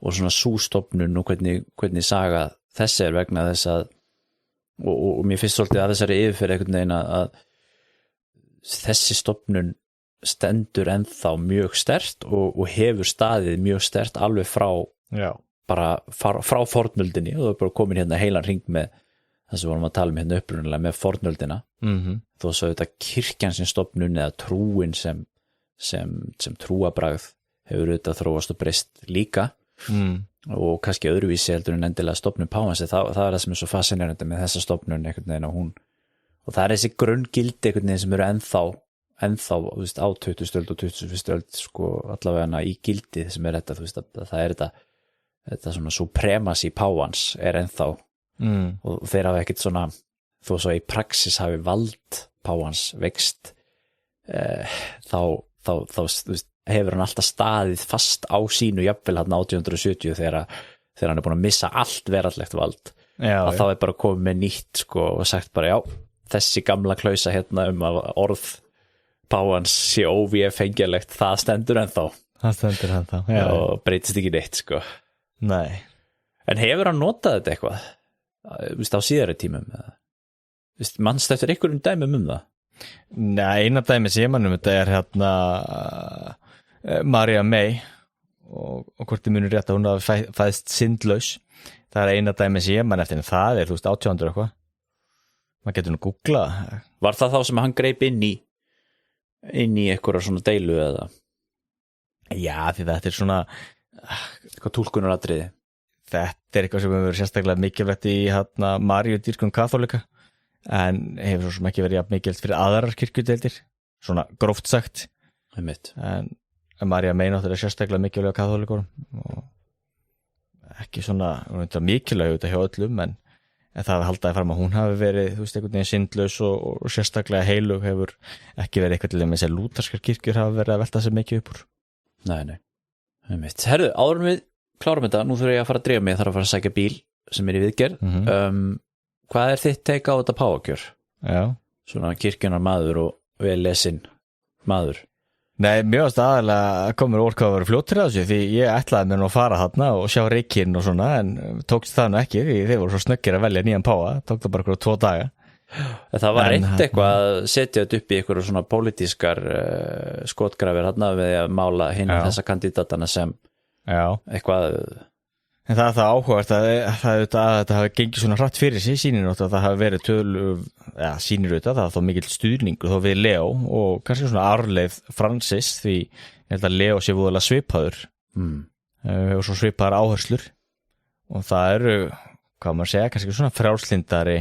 og svona sústofnun og hvernig saga þessi er vegna þess að og mér finnst svolítið að þessari yfirferð einhvern veginn að þessi stofnun stendur ennþá mjög sterkt og hefur staðið mjög sterkt alveg frá bara frá fornöldinni og það er bara komin heilan hring með það sem vorum að tala upprunalega með fornöldina þó svo þetta kirkjan sem stofnun eða trúin sem trúabragð hefur auðvitað þróast og breyst líka og kannski öðruvísi heldur en endilega stofnun páfans það er það sem er svo fascinerandi með þessa stofnun einhvern veginn og það er þessi grunngildi einhvern veginn sem eru ennþá veist, á 20. öld og 21. öld sko allavega í gildi sem er þetta, þú veist, það er þetta svona supremacy páfans er ennþá og þeir hafa ekkert svona þó svo í praxis hafi vald páfans vext þá þú veist, hefur hann alltaf staðið fast á sínu jafnvel hann 1870 þegar hann er búin að missa allt veraldlegt vald að þá er bara komið með nýtt sko og sagt bara þessi gamla klausa að orð páfans sé óvéfengjalegt það stendur ennþá og breytist ekki neitt sko. Nei. En hefur hann notað þetta eitthvað á síðari tímum mannst eftir einhverjum dæmum það? Nei, eina dæmi sem ég þetta er Maria May og hvort þið munir rétt að hún hafi fæðst syndlaus. Það er eina dæmi sem ég eftir en það er 1800 eitthvað. Maður getur nú googlað. Var það þá sem hann greip inn í einhverja svona deilu eða? Já, því þetta er svona eitthvað túlkunaratriði. Þetta er eitthvað sem hefur verið sérstaklega mikilvægt í Maríudýrkun kaþólika en hefur svo sem ekki verið mikilvægt fyrir aðrar kirkjudeildir, svona gróft sagt. En María May náttúrulega sérstaklega mikilvægt kaþólikurum og ekki svona mikilvægt hjá öllum en það haldaði fram að hún hafi verið þú veist einhvern veginn syndlaus og sérstaklega heilug hefur ekki verið eitthvað til þess að lúterskar kirkjur hafa verið að velta sig mikið upp úr. Nei. Herðu, áður við klárum þetta, nú þurfum ég að fara að drífa mig, ég þarf að fara að sækja bíl sem er í viðgerð. Hvað er þitt teika á þetta páfakjör? Já. Svona kirkjunar maður og vel lesinn maður. Nei, mjög aðalega komur orka að vera fljóttir að þessu því ég ætlaði mér nú að fara þarna og sjá reikinn og svona en tókst það nú ekki því þeir voru svo snöggir að velja nýjan páfa, tók það bara 2 daga. Það var reynt eitthvað að setja þetta upp í eitthvað svona pólitískar skotgrafir þarna við að mála hinn þessa kandidatana sem eitthvað. En það er það áhugavert að þetta hafi gengið svona hratt fyrir sig sýnir að það hafi verið sýnir auðvitað, það er þó mikill stuðningur þó við Leo og kannski svona arfleifð Francis því ég held að Leo sé voðalega svipaður og svo svipaðar áherslur og það eru, hvað maður segja, kannski svona frjálslyndari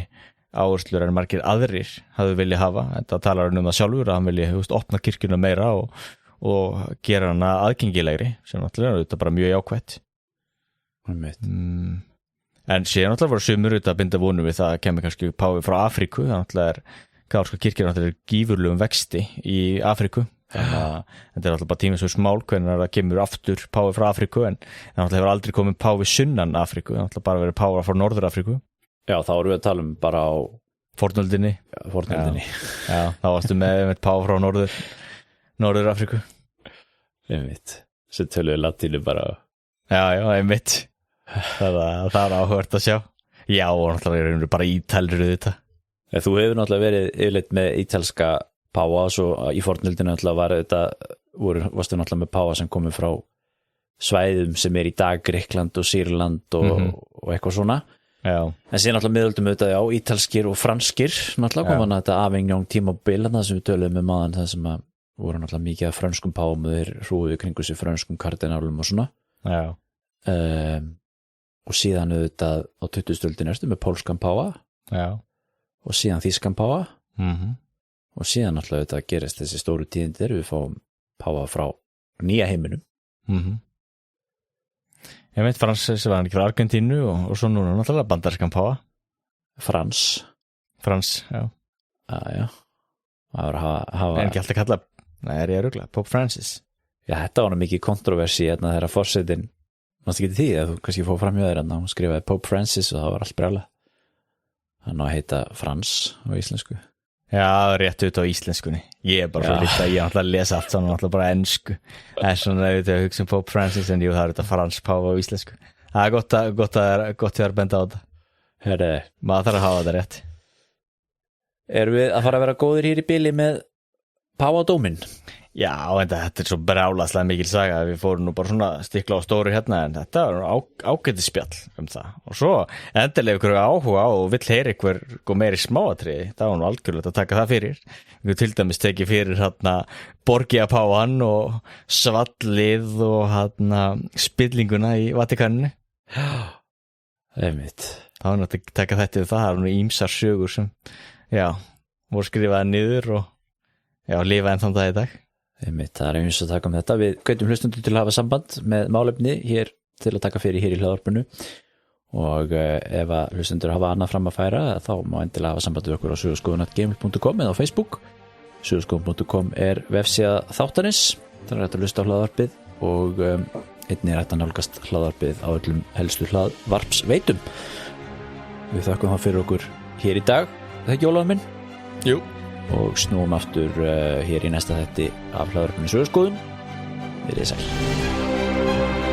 áherslur en margir aðrir hafðu viljað hafa, þetta talar hann það sjálfur að hann vilji opna kirkjuna meira og gera hana aðgengilegri sem náttúrulega er þetta bara mjög jákvætt. En síðan náttúrulega voru sumur út að binda vonum við það að kemur kannski páfi frá Afríku, það náttúrulega er kaþólska kirkjan náttúrulega gífurlegum vexti í Afríku þannig að þetta alltaf bara tíma svo smál hvernig það kemur aftur páfi frá Afríku en það alltaf hefur aldrei komið páfi sunnan Afríku, það alltaf bara verið páfi frá Norður Afríku. Já, þá erum við að tala bara á fornöldinni. Já, þá varstu með páfi frá Norður Afríku. Einmitt, sem töluðu latínu bara. Já, einmitt. Það er áhugavert að sjá. Já, og náttúrulega erum við bara ítalir þetta. Þú hefur náttúrulega verið yfirleitt með ítalska páfa, svo í fornöldinu náttúrulega var þetta, varstu náttúrulega með páfa sem komið frá svæðum sem í dag Grikkland og Sýrland og eitthvað svona. Já. En síðan náttúrulega miðöldum auðvitað, já, ítalskir og franskir, náttúrulega kom hann að þetta Avignon tímabil, það sem við töluðum með maðan, það sem að voru náttúrulega mikið af frönskum páfum og þeir hrúðu kringu sig frönskum kardinálum og svona. Já. Og síðan auðvitað á 20. öldinni ertu með pólskan páfa. Já. Og síðan þýskan páfa. Og síðan náttúrulega auðvitað gerist þessi stóru tíðindir, við fáum páfa frá nýja heiminum. Ég veit Frans sem var hann ekki frá Argentínu og svo núna náttúrulega bandarískan páfa. Frans, já. Já. Það var að hafa... En ekki alltaf kalla, er ég að rugla, Pope Francis. Já, þetta var mikið kontroversi þegar forsetinn, mannstu ekki því að þú kannski fóð fram hjá þér hann skrifaði Pope Francis og það var allt brjála. Hann á að heita Frans á íslensku. Já, rétt út á íslenskunni. Ég bara svo lítið að ég náttúrulega lesa allt saman náttúrulega bara ensku. Það er svona auðvitað að hugsa Pope Francis en jú, það er þetta Frans páfa á íslensku. Það er gott að benda á þetta. Herri, maður þarf að hafa þetta rétt. Erum við að fara að vera góðir hér í bili með páfadóminn? Já, en þetta er svo brjálaslega mikil saga við fórum nú bara svona stikla á stóru hérna en þetta var ágætis spjall það og svo endilega ykkur áhuga á og vill heyra ykkur meiri smáatriði, það var nú algjörlega að taka það fyrir við til dæmis tekið fyrir hérna Borgiapáan og svallið og hérna spillinguna í Vatikaninu. Einmitt. Það var náttúrulega að taka þetta það er nú ýmsar sögur sem voru skrifaði niður og lifa enn þann dag í dag. Einmitt, það er eins að taka þetta. Við hvetjum hlustundur til að hafa samband með málefni hér til að taka fyrir hér í hlaðvarpinu og ef að hlustundur hafa annað fram að færa þá má endilega hafa samband við okkur á suðurskoðun@gmail.com eða á Facebook. Suðurskoðun.com er vefsíða þáttarins, það er hægt að hlusta á hlaðvarpið og einnig er hægt að nálgast hlaðvarpið á öllum helstu hlaðvarpsveitum. Við þakkum það fyrir okkur hér í dag. Það ekki Ólafur minn? Jú. Og snúum aftur hér í næsta þætti af hlaðvarpinu Suðurskoðun. Verið sæl.